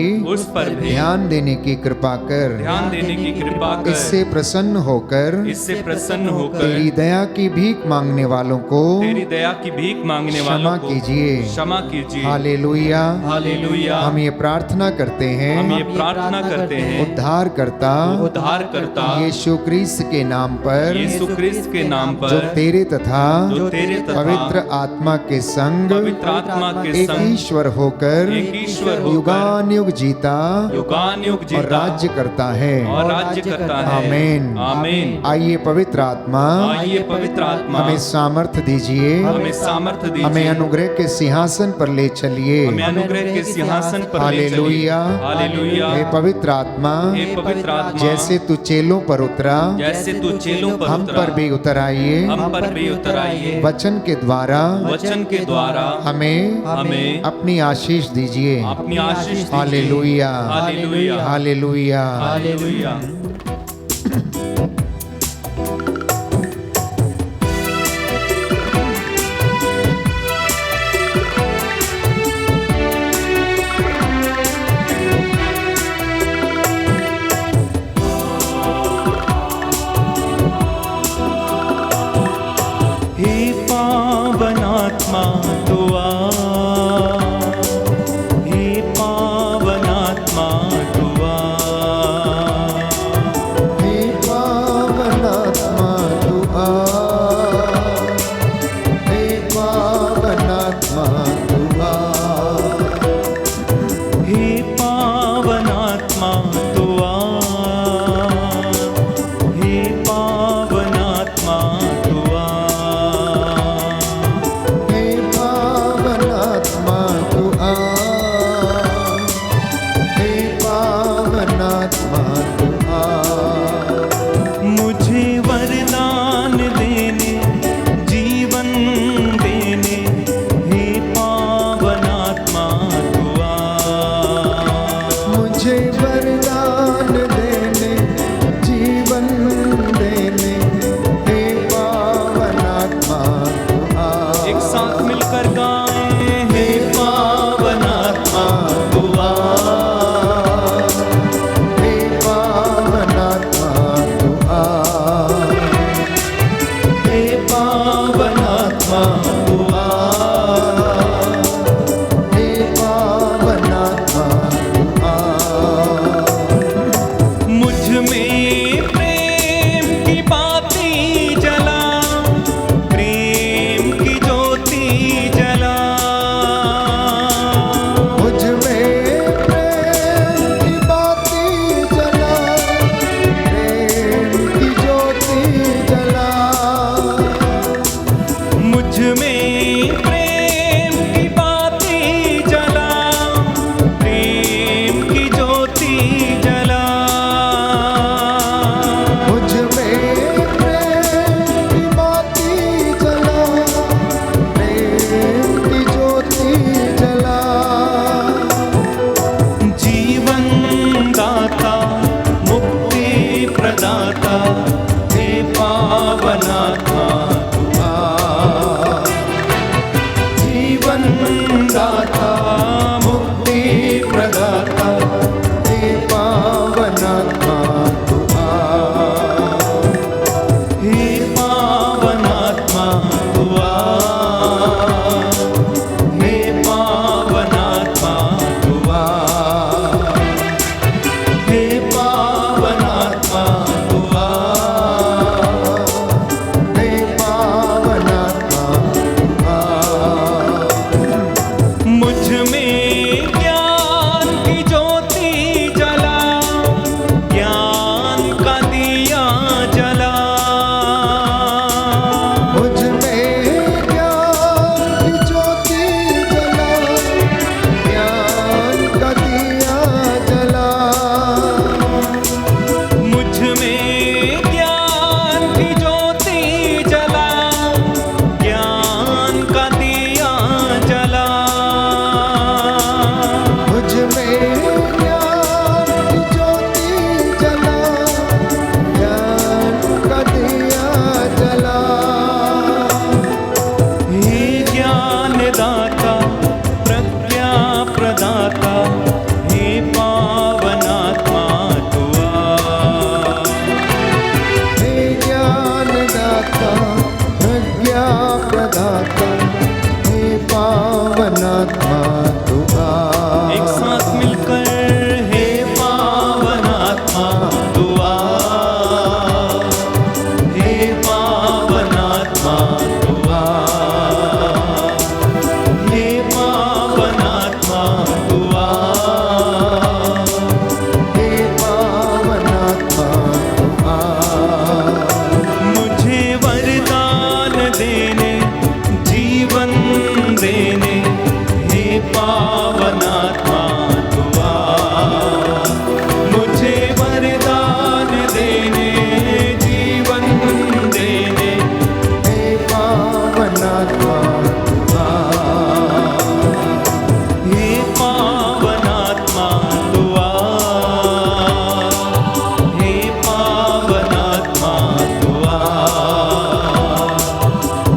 S2: ध्यान
S3: देने की कृपा कर,
S2: ध्यान देने की कृपा कर,
S3: इससे प्रसन्न होकर
S2: इससे प्रसन्न होकर
S3: तेरी दया की भीख मांगने वालों को
S2: तेरी दया की भीख मांगने
S3: क्षमा
S2: वालों को
S3: कीजिए।
S2: क्षमा कीजिए।
S3: हालेलुया।
S2: हालेलुया।
S3: हम ये प्रार्थना करते
S2: हम ये
S3: हैं
S2: प्रार्थना करते हैं
S3: उद्धार करता
S2: उद्धार करता
S3: यीशु क्रिस्त के नाम पर,
S2: यीशु क्रिस्त के नाम
S3: जो
S2: पर,
S3: तेरे तथा
S2: जो तेरे तथा
S3: पवित्र आत्मा के संग
S2: पवित्र आत्मा के
S3: एक
S2: संग
S3: ईश्वर होकर
S2: एक ईश्वर होकर
S3: युगान युग जीता
S2: युगान युग
S3: और
S2: जीता
S3: राज्य करता है।
S2: और राज्य करता है।
S3: आमीन।
S2: आमीन।
S3: आइए पवित्र आत्मा
S2: आइए पवित्र आत्मा
S3: हमें सामर्थ्य दीजिए,
S2: हमें सामर्थ्य दीजिए,
S3: हमें अनुग्रह के सिंहासन पर ले चलिए।
S2: हमें अनुग्रह के सिंहासन पर ले चलिए।
S3: हालेलुया।
S2: हालेलुया।
S3: हे पवित्र आत्मा,
S2: हे पवित्र आत्मा,
S3: जैसे तू चेलों पर उतरा,
S2: जैसे तू चेलों पर
S3: हम
S2: उतरा,
S3: पर भी उतर आइए।
S2: हम पर भी उतर आइए।
S3: वचन के द्वारा
S2: वचन के द्वारा
S3: हमें अपनी आशीष दीजिए।
S2: अपनी आशीष दीजिए।
S3: हालेलुया।
S2: हालेलुया।
S3: हालेलुया।
S2: हालेलुया। हे पावनात्मा तू आ, हे पावनात्मा तू आ,
S3: हे पावनात्मा तू आ, हे पावनात्मा तू आ,
S2: हे पावनात्मा तू आ, हे पावनात्मा तू आ,
S3: तू आ, हे पावन आत्मा तू आ।
S2: मुझ में प्रेम की बाती जला, प्रेम की ज्योति जला।
S3: मुझ में प्रेम की बाती जला, प्रेम की ज्योति जला।
S2: मुझ में प्रेम की बाती जला, प्रेम की ज्योति जला।
S3: मुझ में प्रेम की बाती जला, प्रेम की ज्योति जला।
S2: जीवन दाता मुक्ति प्रदाता हे पावन आत्मा तू आ।
S3: जीवन दाता मुक्ति प्रदाता हे पावन आत्मा तू आ।
S2: हे पावन आत्मा तू आ, हे पावन आत्मा तू आ, हे पावन आत्मा तू आ।
S3: हे पावन आत्मा तू आ।
S2: मुझ में ज्ञान की ज्योति जला, ज्ञान का दिया जला।
S3: मुझ में ज्ञान की ज्योति जला, ज्ञान का दिया जला।
S2: मुझ में ज्ञान की ज्योति जला, ज्ञान का दिया जला।
S3: मुझ में ज्ञान की ज्योति जला, ज्ञान का दिया जला।
S2: हे ज्ञान दाता प्रज्ञा प्रदाता हे पावन आत्मा तू आ।
S3: हे ज्ञान दाता प्रज्ञा प्रदाता हे पावन आत्मा तू आ।
S2: एक साथ मिलकर हे पावन आत्मा तू आ, हे पावन आत्मा तू आ, हे पावन आत्मा तू आ।
S3: हे पावन आत्मा तू आ।
S2: मुझे वरदान देने जीवन देने हे पावन आत्मा तू आ। मुझे वरदान देने जीवन देने
S3: हे पावन आत्मा तू आ।
S2: हे पावन आत्मा तू आ, हे पावन आत्मा तू आ,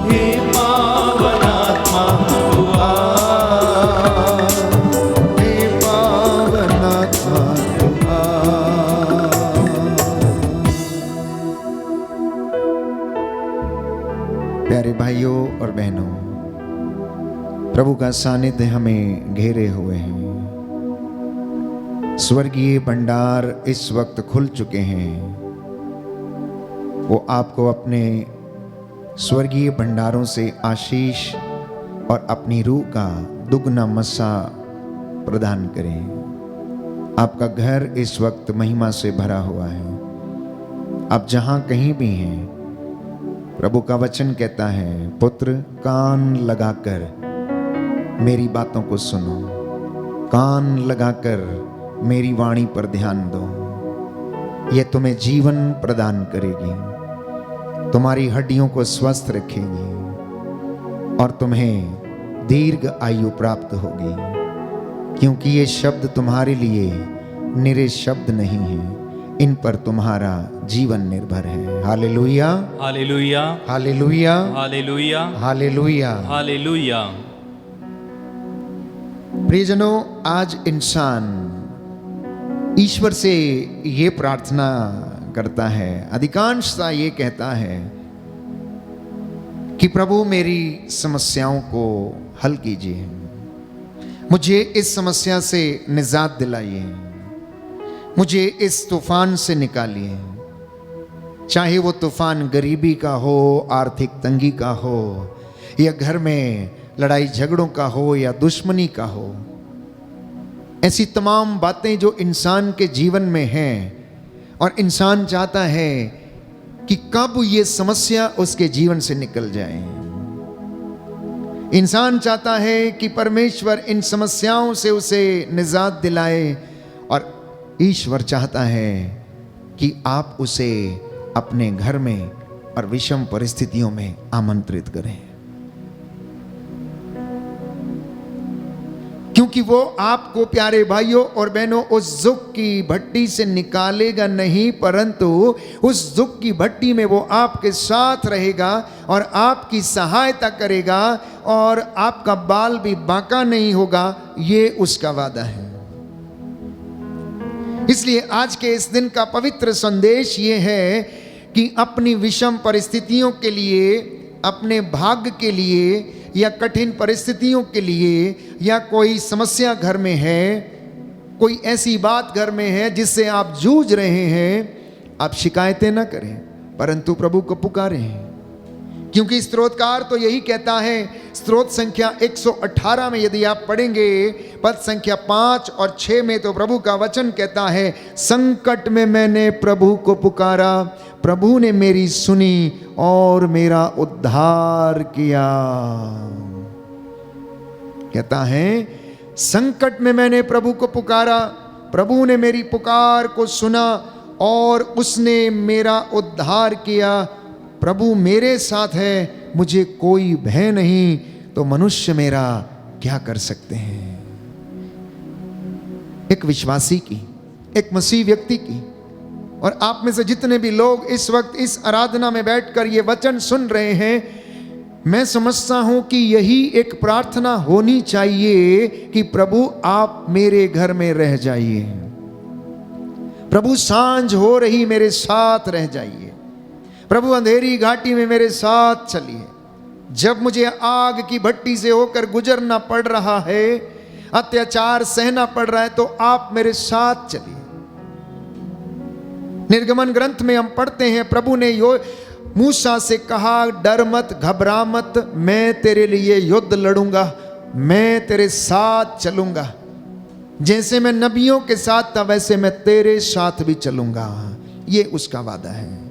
S2: हे पावन आत्मा तू आ।
S3: हे पावन आत्मा तू आ। प्यारे भाइयों और बहनों, प्रभु का सानिध्य हमें घेरे हुए हैं। स्वर्गीय भंडार इस वक्त खुल चुके हैं। वो आपको अपने स्वर्गीय भंडारों से आशीष और अपनी रूह का दुगना मस्सा प्रदान करें। आपका घर इस वक्त महिमा से भरा हुआ है। आप जहां कहीं भी हैं, प्रभु का वचन कहता है, पुत्र कान लगाकर मेरी बातों को सुनो, कान लगाकर मेरी वाणी पर ध्यान दो। यह तुम्हें जीवन प्रदान करेगी, तुम्हारी हड्डियों को स्वस्थ रखेगी और तुम्हें दीर्घ आयु प्राप्त होगी, क्योंकि ये शब्द तुम्हारे लिए निरे शब्द नहीं हैं, इन पर तुम्हारा जीवन निर्भर है। Hallelujah,
S2: hallelujah,
S3: hallelujah,
S2: hallelujah,
S3: hallelujah.
S2: Hallelujah.
S3: प्रियजनों, आज इंसान ईश्वर से ये प्रार्थना करता है, अधिकांशतः ये कहता है कि प्रभु मेरी समस्याओं को हल कीजिए, मुझे इस समस्या से निजात दिलाइए, मुझे इस तूफान से निकालिए, चाहे वो तूफान गरीबी का हो, आर्थिक तंगी का हो, या घर में लड़ाई झगड़ों का हो, या दुश्मनी का हो। ऐसी तमाम बातें जो इंसान के जीवन में हैं और इंसान चाहता है कि कब ये समस्या उसके जीवन से निकल जाए। इंसान चाहता है कि परमेश्वर इन समस्याओं से उसे निजात दिलाए, और ईश्वर चाहता है कि आप उसे अपने घर में और विषम परिस्थितियों में आमंत्रित करें, क्योंकि वो आपको प्यारे भाइयों और बहनों उस दुख की भट्टी से निकालेगा नहीं, परंतु उस दुख की भट्टी में वो आपके साथ रहेगा और आपकी सहायता करेगा, और आपका बाल भी बांका नहीं होगा, ये उसका वादा है। इसलिए आज के इस दिन का पवित्र संदेश ये है कि अपनी विषम परिस्थितियों के लिए, अपने भाग्य के लिए, या कठिन परिस्थितियों के लिए, या कोई समस्या घर में है, कोई ऐसी बात घर में है जिससे आप जूझ रहे हैं, आप शिकायतें ना करें, परंतु प्रभु को पुकारें। क्योंकि स्तोत्रकार तो यही कहता है, स्तोत्र संख्या 118 में यदि आप पढ़ेंगे पद संख्या 5 और 6 में, तो प्रभु का वचन कहता है, संकट में मैंने प्रभु को पुकारा, प्रभु ने मेरी सुनी और मेरा उद्धार किया। कहता है, संकट में मैंने प्रभु को पुकारा, प्रभु ने मेरी पुकार को सुना और उसने मेरा उद्धार किया। प्रभु मेरे साथ है, मुझे कोई भय नहीं, तो मनुष्य मेरा क्या कर सकते हैं। एक विश्वासी की, एक मसीह व्यक्ति की, और आप में से जितने भी लोग इस वक्त इस आराधना में बैठकर ये वचन सुन रहे हैं, मैं समझता हूं कि यही एक प्रार्थना होनी चाहिए कि प्रभु आप मेरे घर में रह जाइए, प्रभु सांझ हो रही मेरे साथ रह जाइए, प्रभु अंधेरी घाटी में मेरे साथ चलिए। जब मुझे आग की भट्टी से होकर गुजरना पड़ रहा है, अत्याचार सहना पड़ रहा है, तो आप मेरे साथ चलिए। निर्गमन ग्रंथ में हम पढ़ते हैं, प्रभु ने मूसा से कहा, डर मत, घबरा मत, मैं तेरे लिए युद्ध लड़ूंगा, मैं तेरे साथ चलूंगा, जैसे मैं नबियों के साथ था वैसे मैं तेरे साथ भी चलूंगा। ये उसका वादा है।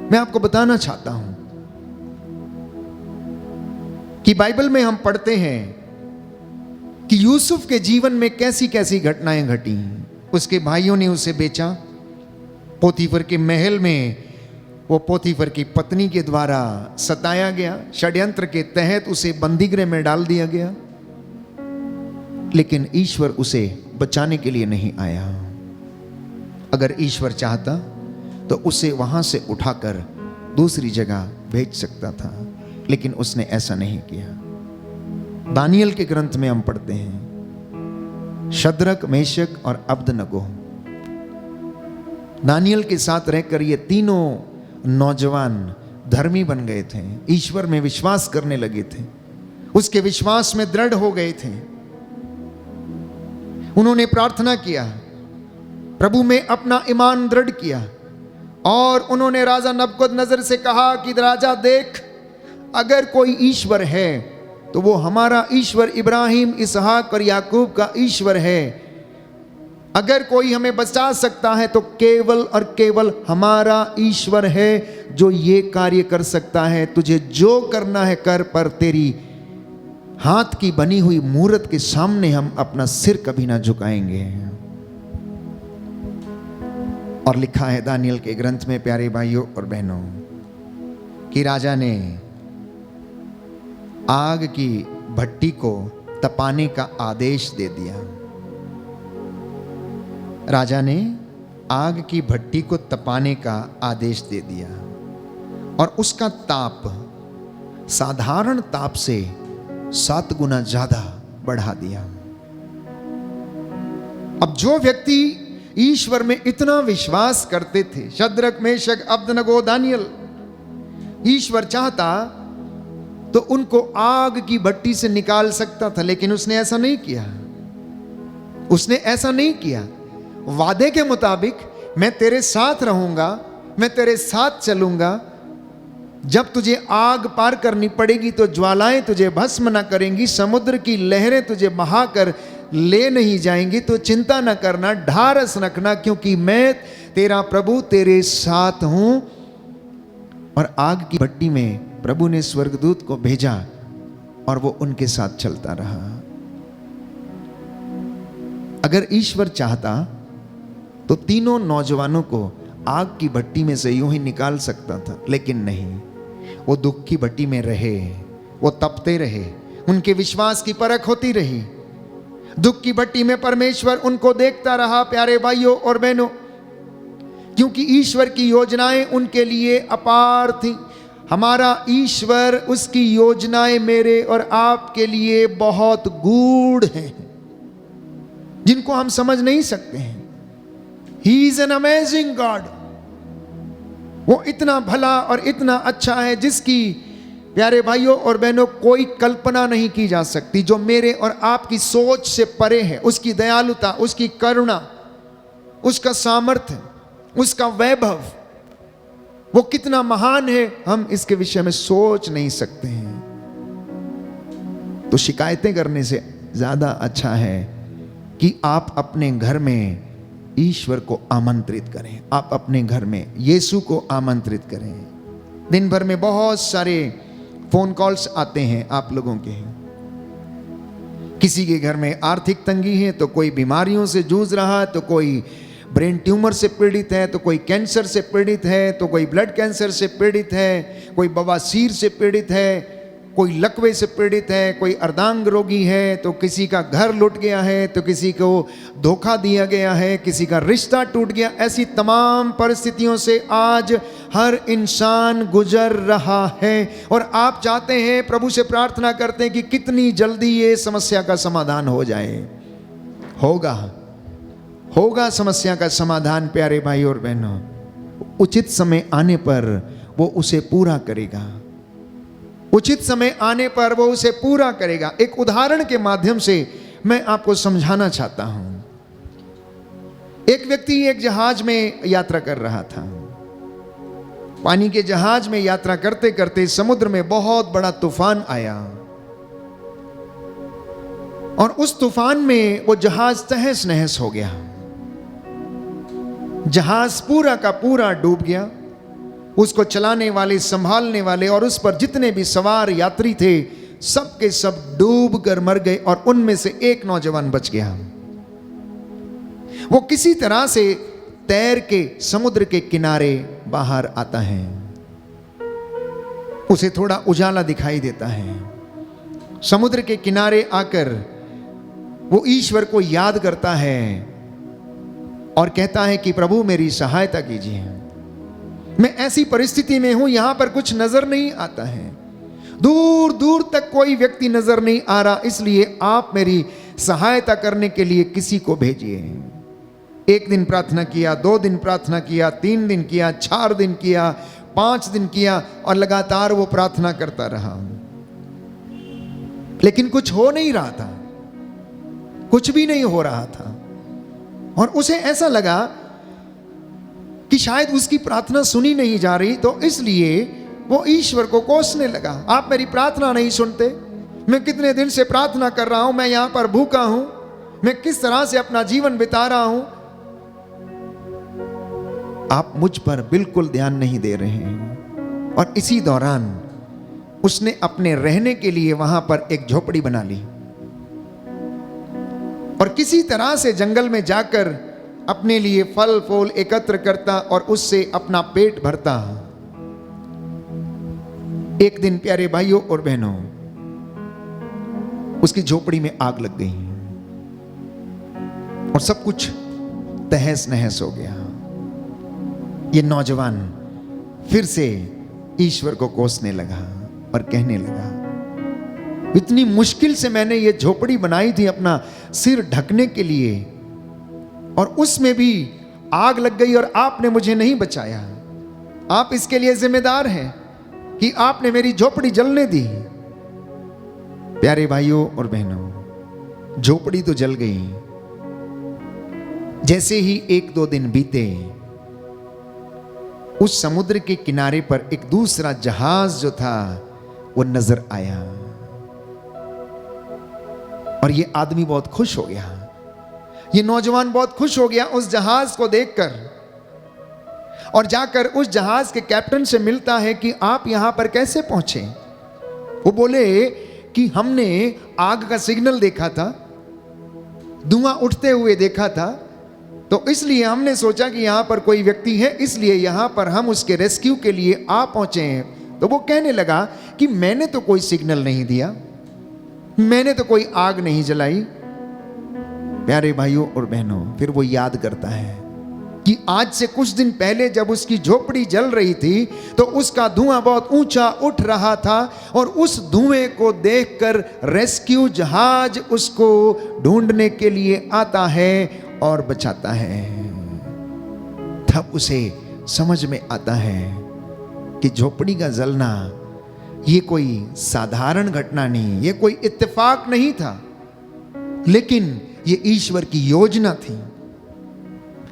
S3: मैं आपको बताना चाहता हूं कि बाइबल में हम पढ़ते हैं कि यूसुफ के जीवन में कैसी कैसी घटनाएं घटी। उसके भाइयों ने उसे बेचा, पोतीफर के महल में वो पोतीफर की पत्नी के द्वारा सताया गया, षड्यंत्र के तहत उसे बंदीगृह में डाल दिया गया, लेकिन ईश्वर उसे बचाने के लिए नहीं आया। अगर ईश्वर चाहता तो उसे वहां से उठाकर दूसरी जगह भेज सकता था, लेकिन उसने ऐसा नहीं किया। दानियल के ग्रंथ में हम पढ़ते हैं, शद्रक, मेशक और अबदनगो दानियल के साथ रहकर ये तीनों नौजवान धर्मी बन गए थे, ईश्वर में विश्वास करने लगे थे, उसके विश्वास में दृढ़ हो गए थे। उन्होंने प्रार्थना किया, प्रभु में अपना ईमान दृढ़ किया, और उन्होंने राजा नबूकदनेस्सर से कहा कि राजा देख, अगर कोई ईश्वर है तो वो हमारा ईश्वर इब्राहिम, इसहाक और याकूब का ईश्वर है। अगर कोई हमें बचा सकता है तो केवल और केवल हमारा ईश्वर है जो ये कार्य कर सकता है। तुझे जो करना है कर, पर तेरी हाथ की बनी हुई मूर्त के सामने हम अपना सिर कभी ना झुकाएंगे। और लिखा है दानियल के ग्रंथ में, प्यारे भाइयों और बहनों, कि राजा ने आग की भट्टी को तपाने का आदेश दे दिया। राजा ने आग की भट्टी को तपाने का आदेश दे दिया, और उसका ताप साधारण ताप से 7 गुना ज्यादा बढ़ा दिया। अब जो व्यक्ति ईश्वर में इतना विश्वास करते थे, शद्रक, मेशक, अबदनगो, दानियल, ईश्वर चाहता तो उनको आग की भट्टी से निकाल सकता था, लेकिन उसने ऐसा नहीं किया। उसने ऐसा नहीं किया। वादे के मुताबिक मैं तेरे साथ रहूंगा, मैं तेरे साथ चलूंगा। जब तुझे आग पार करनी पड़ेगी तो ज्वालाएं तुझे भस्म न करेंगी, समुद्र की लहरें तुझे बहाकर ले नहीं जाएंगी, तो चिंता न करना, ढारस रखना, क्योंकि मैं तेरा प्रभु तेरे साथ हूं। और आग की भट्टी में प्रभु ने स्वर्गदूत को भेजा और वो उनके साथ चलता रहा। अगर ईश्वर चाहता तो तीनों नौजवानों को आग की भट्टी में से यूं ही निकाल सकता था, लेकिन नहीं। वो दुख की भट्टी में रहे, वो तपते रहे, उनके विश्वास की परख होती रही। दुख की भट्टी में परमेश्वर उनको देखता रहा। प्यारे भाइयों और बहनों, क्योंकि ईश्वर की योजनाएं उनके लिए अपार थी। हमारा ईश्वर, उसकी योजनाएं मेरे और आपके लिए बहुत गूढ़ हैं, जिनको हम समझ नहीं सकते हैं। He is an amazing God। वो इतना भला और इतना अच्छा है जिसकी, प्यारे भाइयों और बहनों, कोई कल्पना नहीं की जा सकती, जो मेरे और आपकी सोच से परे है। उसकी दयालुता, उसकी करुणा, उसका सामर्थ्य, उसका वैभव, वो कितना महान है, हम इसके विषय में सोच नहीं सकते हैं। तो शिकायतें करने से ज्यादा अच्छा है कि आप अपने घर में ईश्वर को आमंत्रित करें। आप अपने घर में यीशु को आमंत्रित करें। दिन भर में बहुत सारे फोन कॉल्स आते हैं आप लोगों के। किसी के घर में आर्थिक तंगी है, तो कोई बीमारियों से जूझ रहा है, तो कोई ब्रेन ट्यूमर से पीड़ित है, तो कोई कैंसर से पीड़ित है, तो कोई ब्लड कैंसर से पीड़ित है, कोई बवासीर से पीड़ित है, कोई लकवे से पीड़ित है, कोई अर्धांग रोगी है, तो किसी का घर लुट गया है, तो किसी को धोखा दिया गया है, किसी का रिश्ता टूट गया। ऐसी तमाम परिस्थितियों से आज हर इंसान गुजर रहा है। और आप चाहते हैं, प्रभु से प्रार्थना करते हैं कि कितनी जल्दी ये समस्या का समाधान हो जाए। होगा समस्या का समाधान, प्यारे भाई और बहनों। उचित समय आने पर वो उसे पूरा करेगा। उचित समय आने पर वो उसे पूरा करेगा। एक उदाहरण के माध्यम से मैं आपको समझाना चाहता हूं। एक व्यक्ति एक जहाज में यात्रा कर रहा था। पानी के जहाज में यात्रा करते करते समुद्र में बहुत बड़ा तूफान आया और उस तूफान में वो जहाज तहस नहस हो गया। जहाज पूरा का पूरा डूब गया। उसको चलाने वाले, संभालने वाले और उस पर जितने भी सवार यात्री थे, सब के सब डूब कर मर गए और उनमें से एक नौजवान बच गया। वो किसी तरह से तैर के समुद्र के किनारे बाहर आता है। उसे थोड़ा उजाला दिखाई देता है। समुद्र के किनारे आकर वो ईश्वर को याद करता है और कहता है कि प्रभु मेरी सहायता कीजिए, मैं ऐसी परिस्थिति में हूं, यहां पर कुछ नजर नहीं आता है, दूर दूर तक कोई व्यक्ति नजर नहीं आ रहा, इसलिए आप मेरी सहायता करने के लिए किसी को भेजिए। 1 दिन प्रार्थना किया, 2 दिन प्रार्थना किया, 3 दिन किया, 4 दिन किया, 5 दिन किया और लगातार वो प्रार्थना करता रहा, लेकिन कुछ हो नहीं रहा था, कुछ भी नहीं हो रहा था। और उसे ऐसा लगा कि शायद उसकी प्रार्थना सुनी नहीं जा रही, तो इसलिए वो ईश्वर को कोसने लगा। आप मेरी प्रार्थना नहीं सुनते, मैं कितने दिन से प्रार्थना कर रहा हूं, मैं यहां पर भूखा हूं, मैं किस तरह से अपना जीवन बिता रहा हूं, आप मुझ पर बिल्कुल ध्यान नहीं दे रहे हैं। और इसी दौरान उसने अपने रहने के लिए वहां पर एक झोपड़ी बना ली और किसी तरह से जंगल में जाकर अपने लिए फल फूल एकत्र करता और उससे अपना पेट भरता। एक दिन प्यारे भाइयों और बहनों, उसकी झोपड़ी में आग लग गई और सब कुछ तहस नहस हो गया। ये नौजवान फिर से ईश्वर को कोसने लगा और कहने लगा, इतनी मुश्किल से मैंने ये झोपड़ी बनाई थी अपना सिर ढकने के लिए, और उसमें भी आग लग गई और आपने मुझे नहीं बचाया। आप इसके लिए जिम्मेदार हैं कि आपने मेरी झोपड़ी जलने दी। प्यारे भाइयों और बहनों, झोपड़ी तो जल गई। जैसे ही 1-2 दिन बीते, उस समुद्र के किनारे पर एक दूसरा जहाज जो था वो नजर आया और ये आदमी बहुत खुश हो गया। ये नौजवान बहुत खुश हो गया उस जहाज को देखकर, और जाकर उस जहाज के कैप्टन से मिलता है कि आप यहां पर कैसे पहुंचे। वो बोले कि हमने आग का सिग्नल देखा था, धुआं उठते हुए देखा था, तो इसलिए हमने सोचा कि यहां पर कोई व्यक्ति है, इसलिए यहां पर हम उसके रेस्क्यू के लिए आ पहुंचे हैं। तो वो कहने लगा कि मैंने तो कोई सिग्नल नहीं दिया, मैंने तो कोई आग नहीं जलाई। प्यारे भाइयों और बहनों, फिर वो याद करता है कि आज से कुछ दिन पहले जब उसकी झोपड़ी जल रही थी तो उसका धुआं बहुत ऊंचा उठ रहा था, और उस धुएं को देखकर रेस्क्यू जहाज उसको ढूंढने के लिए आता है और बचाता है। तब उसे समझ में आता है कि झोपड़ी का जलना ये कोई साधारण घटना नहीं, ये कोई इत्तेफाक नहीं था, लेकिन ये ईश्वर की योजना थी।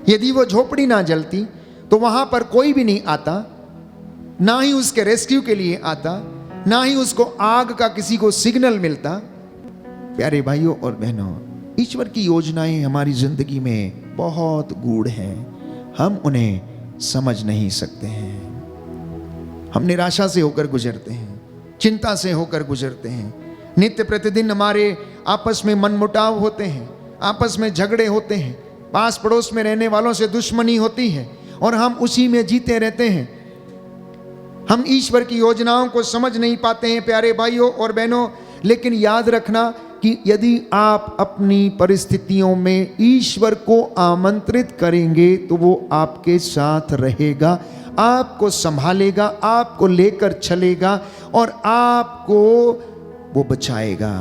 S3: यदि वो झोपड़ी ना जलती तो वहां पर कोई भी नहीं आता, ना ही उसके रेस्क्यू के लिए आता, ना ही उसको आग का किसी को सिग्नल मिलता। प्यारे भाइयों और बहनों, ईश्वर की योजनाएं हमारी जिंदगी में बहुत गूढ़ हैं, हम उन्हें समझ नहीं सकते हैं। हम निराशा से होकर गुजरते हैं, चिंता से होकर गुजरते हैं। नित्य प्रतिदिन हमारे आपस में मनमुटाव होते हैं, आपस में झगड़े होते हैं, पास पड़ोस में रहने वालों से दुश्मनी होती है, और हम उसी में जीते रहते हैं। हम ईश्वर की योजनाओं को समझ नहीं पाते हैं प्यारे भाइयों और बहनों। लेकिन याद रखना कि यदि आप अपनी परिस्थितियों में ईश्वर को आमंत्रित करेंगे तो वो आपके साथ रहेगा, आपको संभालेगा, आपको लेकर चलेगा और आपको वो बचाएगा।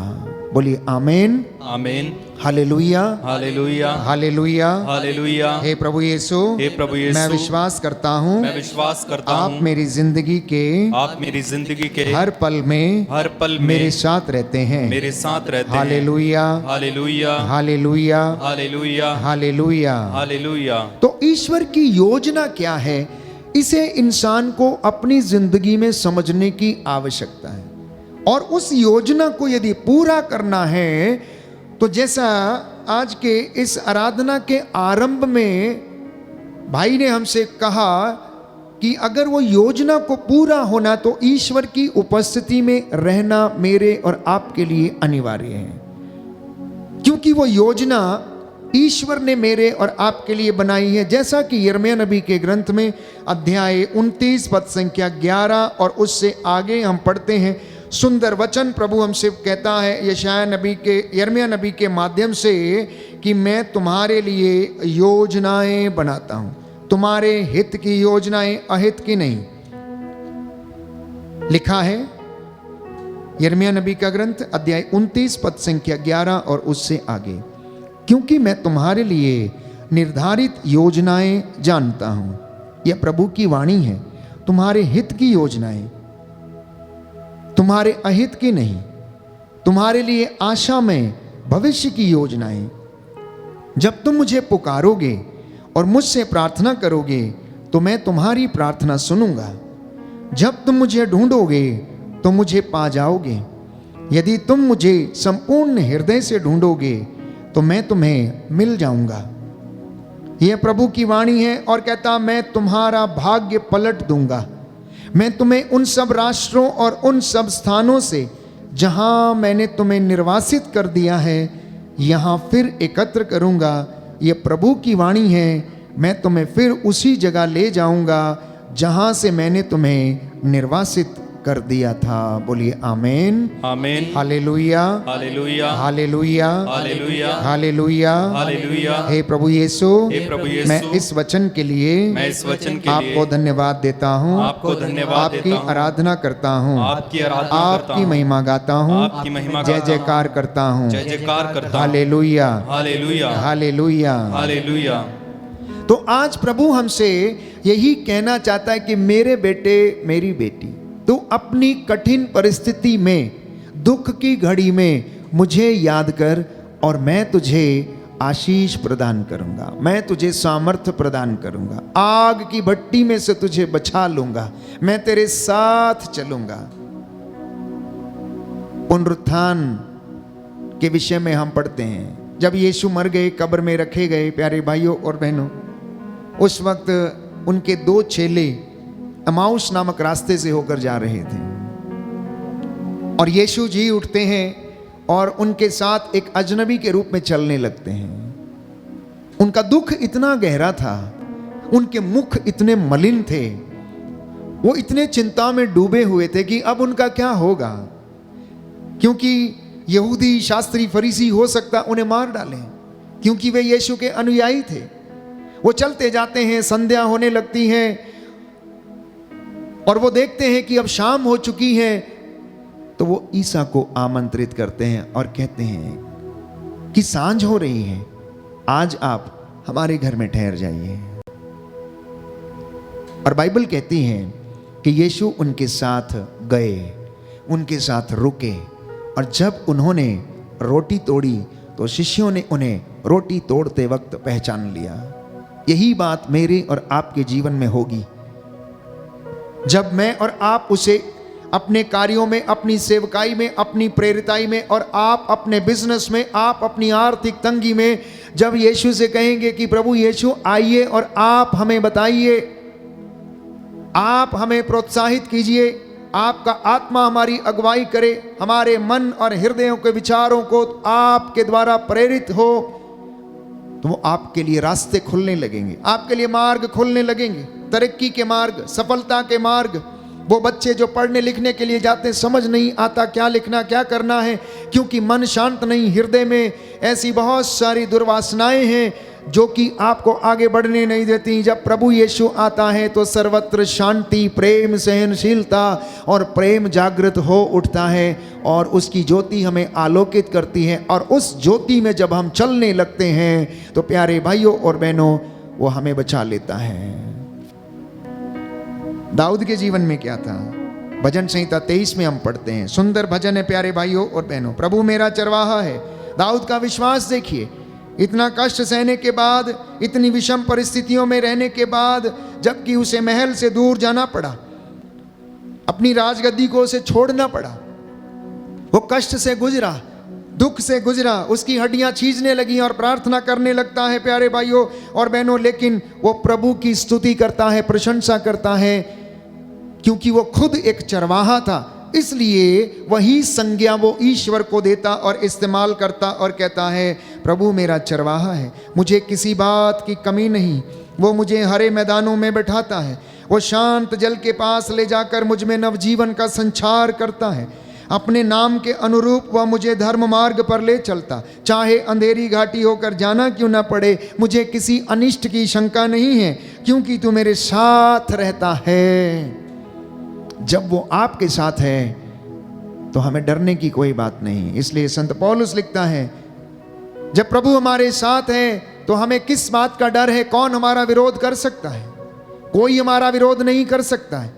S3: बोलिए आमीन,
S2: आमीन,
S3: हालेलुया,
S2: हालेलुया,
S3: हालेलुया,
S2: हालेलुया।
S3: हे प्रभु यीशु,
S2: हे प्रभु यीशु,
S3: मैं विश्वास करता हूँ
S2: मैं विश्वास करता
S3: आप
S2: हूँ
S3: मेरी जिंदगी के
S2: आप मेरी जिंदगी के
S3: हर पल में मेरे साथ रहते हैं।
S2: मेरे साथ रहते हैं।
S3: Hallelujah,
S2: hallelujah,
S3: hallelujah,
S2: hallelujah,
S3: hallelujah.
S2: Hallelujah.
S3: तो ईश्वर की योजना क्या है, इसे इंसान को अपनी जिंदगी में समझने की आवश्यकता है। और उस योजना को यदि पूरा करना है तो जैसा आज के इस आराधना के आरंभ में भाई ने हमसे कहा कि अगर वो योजना को पूरा होना तो ईश्वर की उपस्थिति में रहना मेरे और आपके लिए अनिवार्य है, क्योंकि वो योजना ईश्वर ने मेरे और आपके लिए बनाई है। जैसा कि यिर्मयाह नबी के ग्रंथ में अध्याय 29 पद संख्या 11 और उससे आगे हम पढ़ते हैं, सुंदर वचन प्रभु हमसे कहता है यिर्मयाह नबी के माध्यम से कि मैं तुम्हारे लिए योजनाएं बनाता हूं, तुम्हारे हित की योजनाएं, अहित की नहीं। लिखा है यिर्मयाह नबी का ग्रंथ अध्याय 29 पद संख्या 11 और उससे आगे, क्योंकि मैं तुम्हारे लिए निर्धारित योजनाएं जानता हूं। यह प्रभु की वाणी है, तुम्हारे हित की योजनाएं, तुम्हारे अहित की नहीं, तुम्हारे लिए आशा में भविष्य की योजनाएं। जब तुम मुझे पुकारोगे और मुझसे प्रार्थना करोगे तो मैं तुम्हारी प्रार्थना सुनूंगा। जब तुम मुझे ढूंढोगे तो मुझे पा जाओगे। यदि तुम मुझे संपूर्ण हृदय से ढूंढोगे तो मैं तुम्हें मिल जाऊंगा। यह प्रभु की वाणी है और कहता, मैं तुम्हारा भाग्य पलट दूंगा। मैं तुम्हें उन सब राष्ट्रों और उन सब स्थानों से जहां मैंने तुम्हें निर्वासित कर दिया है यहां फिर एकत्र करूंगा। यह प्रभु की वाणी है, मैं तुम्हें फिर उसी जगह ले जाऊंगा जहां से मैंने तुम्हें निर्वासित कर दिया था। बोलिए आमीन,
S2: आमीन,
S3: hallelujah,
S2: hallelujah,
S3: hallelujah,
S2: hallelujah,
S3: hallelujah,
S2: hallelujah.
S3: हे प्रभु यीशु,
S2: हे प्रभु यीशु,
S3: मैं इस वचन के लिए आपको धन्यवाद देता हूँ,
S2: आपको धन्यवाद
S3: आपकी
S2: देता हूँ,
S3: आराधना करता हूँ,
S2: आपकी आराधना करता
S3: आपकी
S2: हूँ,
S3: महिमा गाता हूँ,
S2: आपकी महिमा
S3: जय
S2: गाता हूँ,
S3: जयकार करता हूँ,
S2: जय जयकार करता हूँ।
S3: Hallelujah,
S2: hallelujah,
S3: hallelujah,
S2: hallelujah.
S3: तो आज प्रभु हमसे यही कहना चाहता है कि मेरे बेटे, मेरी बेटी, तू अपनी कठिन परिस्थिति में दुख की घड़ी में मुझे याद कर और मैं तुझे आशीष प्रदान करूंगा, मैं तुझे सामर्थ्य प्रदान करूंगा, आग की भट्टी में से तुझे बचा लूंगा, मैं तेरे साथ चलूंगा। पुनरुत्थान के विषय में हम पढ़ते हैं, जब यीशु मर गए, कब्र में रखे गए, प्यारे भाइयों और बहनों, उस वक्त उनके 2 चेले एमाउस नामक रास्ते से होकर जा रहे थे और यीशु जी उठते हैं और उनके साथ एक अजनबी के रूप में चलने लगते हैं। उनका दुख इतना गहरा था, उनके मुख इतने मलिन थे, वो इतने चिंता में डूबे हुए थे कि अब उनका क्या होगा, क्योंकि यहूदी शास्त्री फरीसी हो सकता उन्हें मार डालें, क्योंकि वे यीशु के अनुयायी थे। वो चलते जाते हैं, संध्या होने लगती है और वो देखते हैं कि अब शाम हो चुकी है, तो वो ईसा को आमंत्रित करते हैं और कहते हैं कि सांझ हो रही है, आज आप हमारे घर में ठहर जाइए। और बाइबल कहती है कि यीशु उनके साथ गए, उनके साथ रुके, और जब उन्होंने रोटी तोड़ी तो शिष्यों ने उन्हें रोटी तोड़ते वक्त पहचान लिया। यही बात मेरे और आपके जीवन में होगी। जब मैं और आप उसे अपने कार्यों में, अपनी सेवकाई में, अपनी प्रेरिताई में, और आप अपने बिजनेस में, आप अपनी आर्थिक तंगी में, जब यीशु से कहेंगे कि प्रभु यीशु आइए और आप हमें बताइए, आप हमें प्रोत्साहित कीजिए, आपका आत्मा हमारी अगुवाई करे, हमारे मन और हृदयों के विचारों को आपके द्वारा प्रेरित हो, तो वो आपके लिए रास्ते खुलने लगेंगे, आपके लिए मार्ग खुलने लगेंगे, तरक्की के मार्ग, सफलता के मार्ग। वो बच्चे जो पढ़ने लिखने के लिए जाते हैं, समझ नहीं आता क्या लिखना, क्या करना है, क्योंकि मन शांत नहीं, हृदय में ऐसी बहुत सारी दुर्वासनाएं हैं जो कि आपको आगे बढ़ने नहीं देती। जब प्रभु यीशु आता है तो सर्वत्र शांति, प्रेम, सहनशीलता और प्रेम जागृत हो उठता है और उसकी ज्योति हमें आलोकित करती है, और उस ज्योति में जब हम चलने लगते हैं तो प्यारे भाइयों और बहनों, वो हमें बचा लेता है। दाऊद के जीवन में क्या था? भजन संहिता 23 में हम पढ़ते हैं, सुंदर भजन है प्यारे भाइयों और बहनों, प्रभु मेरा चरवाहा है। दाऊद का विश्वास देखिए, इतना कष्ट सहने के बाद, इतनी विषम परिस्थितियों में रहने के बाद, जबकि उसे महल से दूर जाना पड़ा, अपनी राजगद्दी को उसे छोड़ना पड़ा, वो कष्ट से गुजरा, दुख से गुजरा, उसकी हड्डियां छीजने लगी और प्रार्थना करने लगता है प्यारे भाइयों और बहनों, लेकिन वो प्रभु की स्तुति करता है, प्रशंसा करता है, क्योंकि वो खुद एक चरवाहा था, इसलिए वही संज्ञा वो ईश्वर को देता और इस्तेमाल करता और कहता है, प्रभु मेरा चरवाहा है, मुझे किसी बात की कमी नहीं, वो मुझे हरे मैदानों में बैठाता है, वो शांत जल के पास ले जाकर मुझ में नवजीवन का संचार करता है, अपने नाम के अनुरूप वह मुझे धर्म मार्ग पर ले चलता, चाहे अंधेरी घाटी होकर जाना क्यों ना पड़े, मुझे किसी अनिष्ट की शंका नहीं है, क्योंकि तू मेरे साथ रहता है। जब वो आपके साथ है तो हमें डरने की कोई बात नहीं। इसलिए संत पौलुस लिखता है, जब प्रभु हमारे साथ है तो हमें किस बात का डर है? कौन हमारा विरोध कर सकता है? कोई हमारा विरोध नहीं कर सकता है।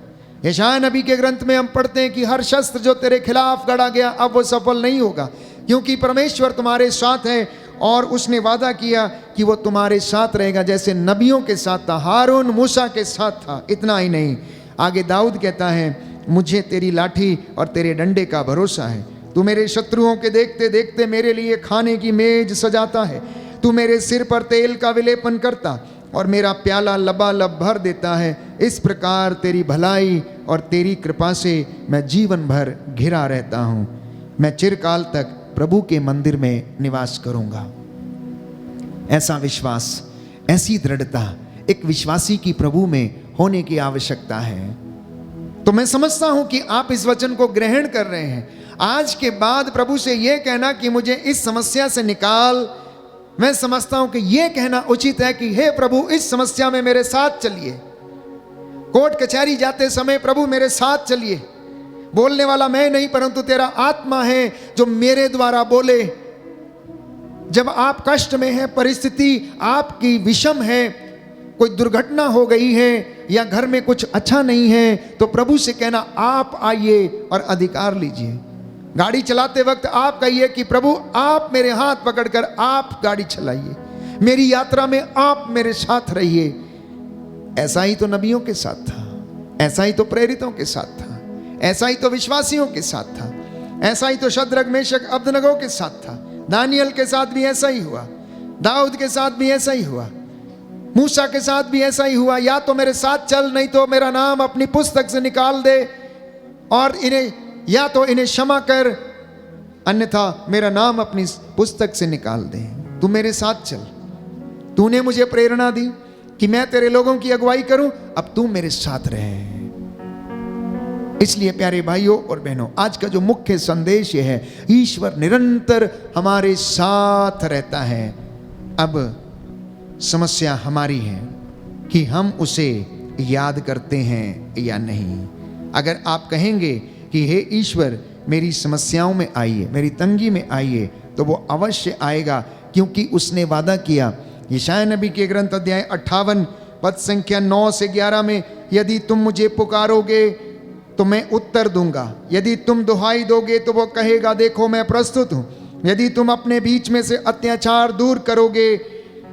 S3: यशायाह नबी के ग्रंथ में हम पढ़ते हैं कि हर शस्त्र जो तेरे खिलाफ गढ़ा गया अब वो सफल नहीं होगा, क्योंकि परमेश्वर तुम्हारे साथ है और उसने वादा किया कि वो तुम्हारे साथ रहेगा, जैसे नबियों के साथ था, हारून मूसा के साथ था। इतना ही नहीं, आगे दाऊद कहता है, मुझे तेरी लाठी और तेरे डंडे का भरोसा है, तू मेरे शत्रुओं के देखते देखते मेरे लिए खाने की मेज सजाता है, तू मेरे सिर पर तेल का विलेपन करता और मेरा प्याला लबालब भर देता है। इस प्रकार तेरी भलाई और तेरी कृपा से मैं जीवन भर घिरा रहता हूँ, मैं चिरकाल तक प्रभु के मंदिर में निवास करूँगा। ऐसा विश्वास, ऐसी दृढ़ता एक विश्वासी की प्रभु में होने की आवश्यकता है। तो मैं समझता हूं कि आप इस वचन को ग्रहण कर रहे हैं। आज के बाद प्रभु से यह कहना कि मुझे इस समस्या से निकाल, मैं समझता हूं कि यह कहना उचित है कि हे प्रभु इस समस्या में मेरे साथ चलिए। कोर्ट कचहरी जाते समय प्रभु मेरे साथ चलिए, बोलने वाला मैं नहीं परंतु तेरा आत्मा है जो मेरे द्वारा बोले। जब आप कष्ट में हैं, परिस्थिति आपकी विषम है, कोई दुर्घटना हो गई है या घर में कुछ अच्छा नहीं है, तो प्रभु से कहना आप आइए और अधिकार लीजिए। गाड़ी चलाते वक्त आप कहिए कि प्रभु आप मेरे हाथ पकड़कर आप गाड़ी चलाइए, मेरी यात्रा में आप मेरे साथ रहिए। ऐसा ही तो नबियों के साथ था, ऐसा ही तो प्रेरितों के साथ था, ऐसा ही तो विश्वासियों के साथ था, ऐसा ही तो शद्रक मेशक अबदनगो के साथ था, दानियल के साथ भी ऐसा ही हुआ, दाऊद के साथ भी ऐसा ही हुआ, मूसा के साथ भी ऐसा ही हुआ। या तो मेरे साथ चल, नहीं तो मेरा नाम अपनी पुस्तक से निकाल दे, और इन्हें या तो इन्हें क्षमा कर, अन्यथा मेरा नाम अपनी पुस्तक से निकाल दे। तू मेरे साथ चल, तूने मुझे प्रेरणा दी कि मैं तेरे लोगों की अगुवाई करूं, अब तू मेरे साथ रहे। इसलिए प्यारे भाइयों और बहनों, आज का जो मुख्य संदेश ये है, ईश्वर निरंतर हमारे साथ रहता है। अब समस्या हमारी है कि हम उसे याद करते हैं या नहीं। अगर आप कहेंगे कि हे ईश्वर मेरी समस्याओं में आइए, मेरी तंगी में आइए, तो वो अवश्य आएगा, क्योंकि उसने वादा किया। यशायाह नबी के ग्रंथ अध्याय 58 पद संख्या 9 से 11 में, यदि तुम मुझे पुकारोगे तो मैं उत्तर दूंगा, यदि तुम दुहाई दोगे तो वो कहेगा देखो मैं प्रस्तुत हूं, यदि तुम अपने बीच में से अत्याचार दूर करोगे,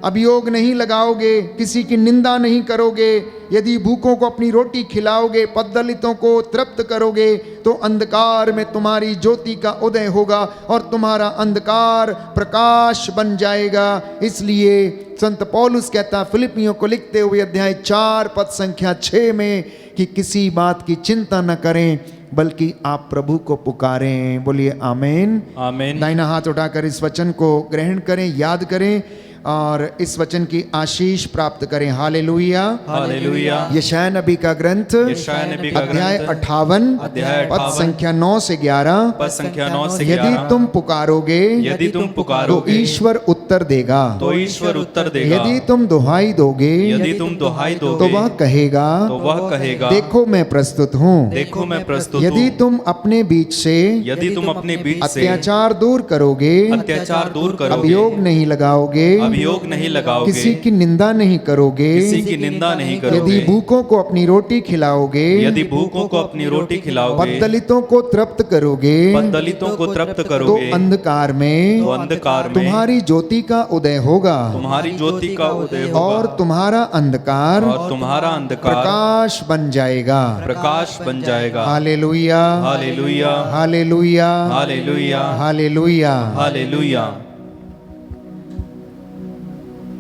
S3: अभियोग नहीं लगाओगे, किसी की निंदा नहीं करोगे, यदि भूखों को अपनी रोटी खिलाओगे, पददलितों को तृप्त करोगे, तो अंधकार में तुम्हारी ज्योति का उदय होगा और तुम्हारा अंधकार प्रकाश बन जाएगा। इसलिए संत पौलुस कहता फिलिपियों को लिखते हुए अध्याय 4 पद संख्या 6 में कि किसी बात की चिंता न करें, बल्कि आप प्रभु को पुकारें। बोलिए आमीन।
S2: आमीन।
S3: दाहिना हाथ उठाकर इस वचन को ग्रहण करें, याद करें और इस वचन की आशीष प्राप्त करें। Hallelujah,
S2: hallelujah.
S3: यशायाह नबी का ग्रंथ
S2: यशायाह नबी का
S3: अध्याय
S2: ग्रंथ
S3: 58
S2: अध्याय
S3: पद
S2: 58
S3: संख्या 9 से 11,
S2: पद संख्या 9 से
S3: यदि
S2: 11,
S3: तुम पुकारोगे
S2: यदि तुम
S3: तो
S2: पुकारोगे
S3: ईश्वर उत्तर देगा,
S2: तो ईश्वर उत्तर देगा,
S3: यदि तुम दुहाई दोगे
S2: यदि तुम दुहाई
S3: तो
S2: दोगे
S3: वह कहेगा
S2: तो वह कहेगा
S3: देखो मैं प्रस्तुत हूँ।
S2: देखो मैं प्रस्तुत
S3: यदि
S2: हूँ।
S3: तुम अपने बीच से
S2: यदि तुम अपने बीच से
S3: अत्याचार दूर करोगे,
S2: अत्याचार दूर करोगे,
S3: अभियोग नहीं लगाओगे,
S2: अभियोग नहीं लगाओगे,
S3: किसी की निंदा नहीं करोगे,
S2: किसी की निंदा नहीं करोगे,
S3: यदि भूखों को अपनी रोटी खिलाओगे,
S2: यदि भूखों को अपनी रोटी खिलाओगे,
S3: पददलितों को तृप्त करोगे,
S2: पददलितों को तृप्त
S3: तो
S2: करोगे,
S3: अंधकार में
S2: तो अंधकार में
S3: तुम्हारी ज्योति का उदय होगा
S2: तुम्हारी ज्योति का उदय होगा,
S3: और तुम्हारा अंधकार
S2: और तुम्हारा अंधकार
S3: प्रकाश बन जाएगा।
S2: प्रकाश बन जाएगा।
S3: Hallelujah,
S2: hallelujah,
S3: hallelujah,
S2: hallelujah,
S3: hallelujah.
S2: Hallelujah.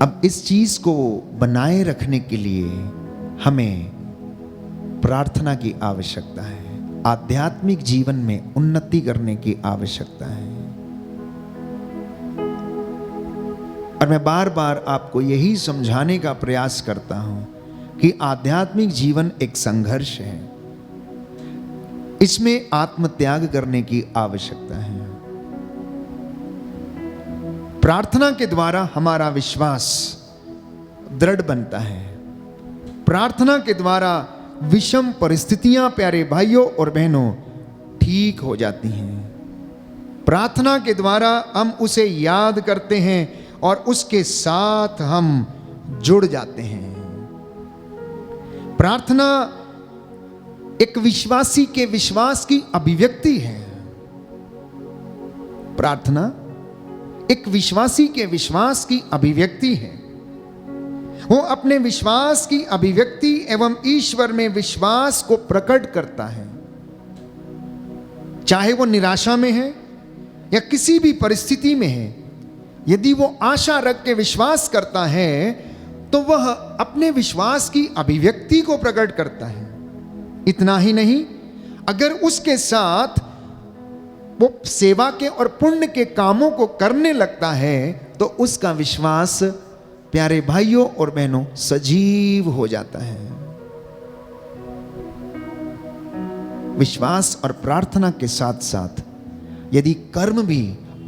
S3: अब इस चीज को बनाए रखने के लिए हमें प्रार्थना की आवश्यकता है, आध्यात्मिक जीवन में उन्नति करने की आवश्यकता है। और मैं बार बार आपको यही समझाने का प्रयास करता हूं कि आध्यात्मिक जीवन एक संघर्ष है, इसमें आत्मत्याग करने की आवश्यकता है। प्रार्थना के द्वारा हमारा विश्वास दृढ़ बनता है। प्रार्थना के द्वारा विषम परिस्थितियां प्यारे भाइयों और बहनों ठीक हो जाती हैं। प्रार्थना के द्वारा हम उसे याद करते हैं और उसके साथ हम जुड़ जाते हैं। प्रार्थना एक विश्वासी के विश्वास की अभिव्यक्ति है। प्रार्थना एक विश्वासी के विश्वास की अभिव्यक्ति है। वो अपने विश्वास की अभिव्यक्ति एवं ईश्वर में विश्वास को प्रकट करता है। चाहे वो निराशा में है या किसी भी परिस्थिति में है, यदि वो आशा रख के विश्वास करता है तो वह अपने विश्वास की अभिव्यक्ति को प्रकट करता है। इतना ही नहीं, अगर उसके साथ वो सेवा के और पुण्य के कामों को करने लगता है तो उसका विश्वास प्यारे भाइयों और बहनों सजीव हो जाता है। विश्वास और प्रार्थना के साथ साथ यदि कर्म भी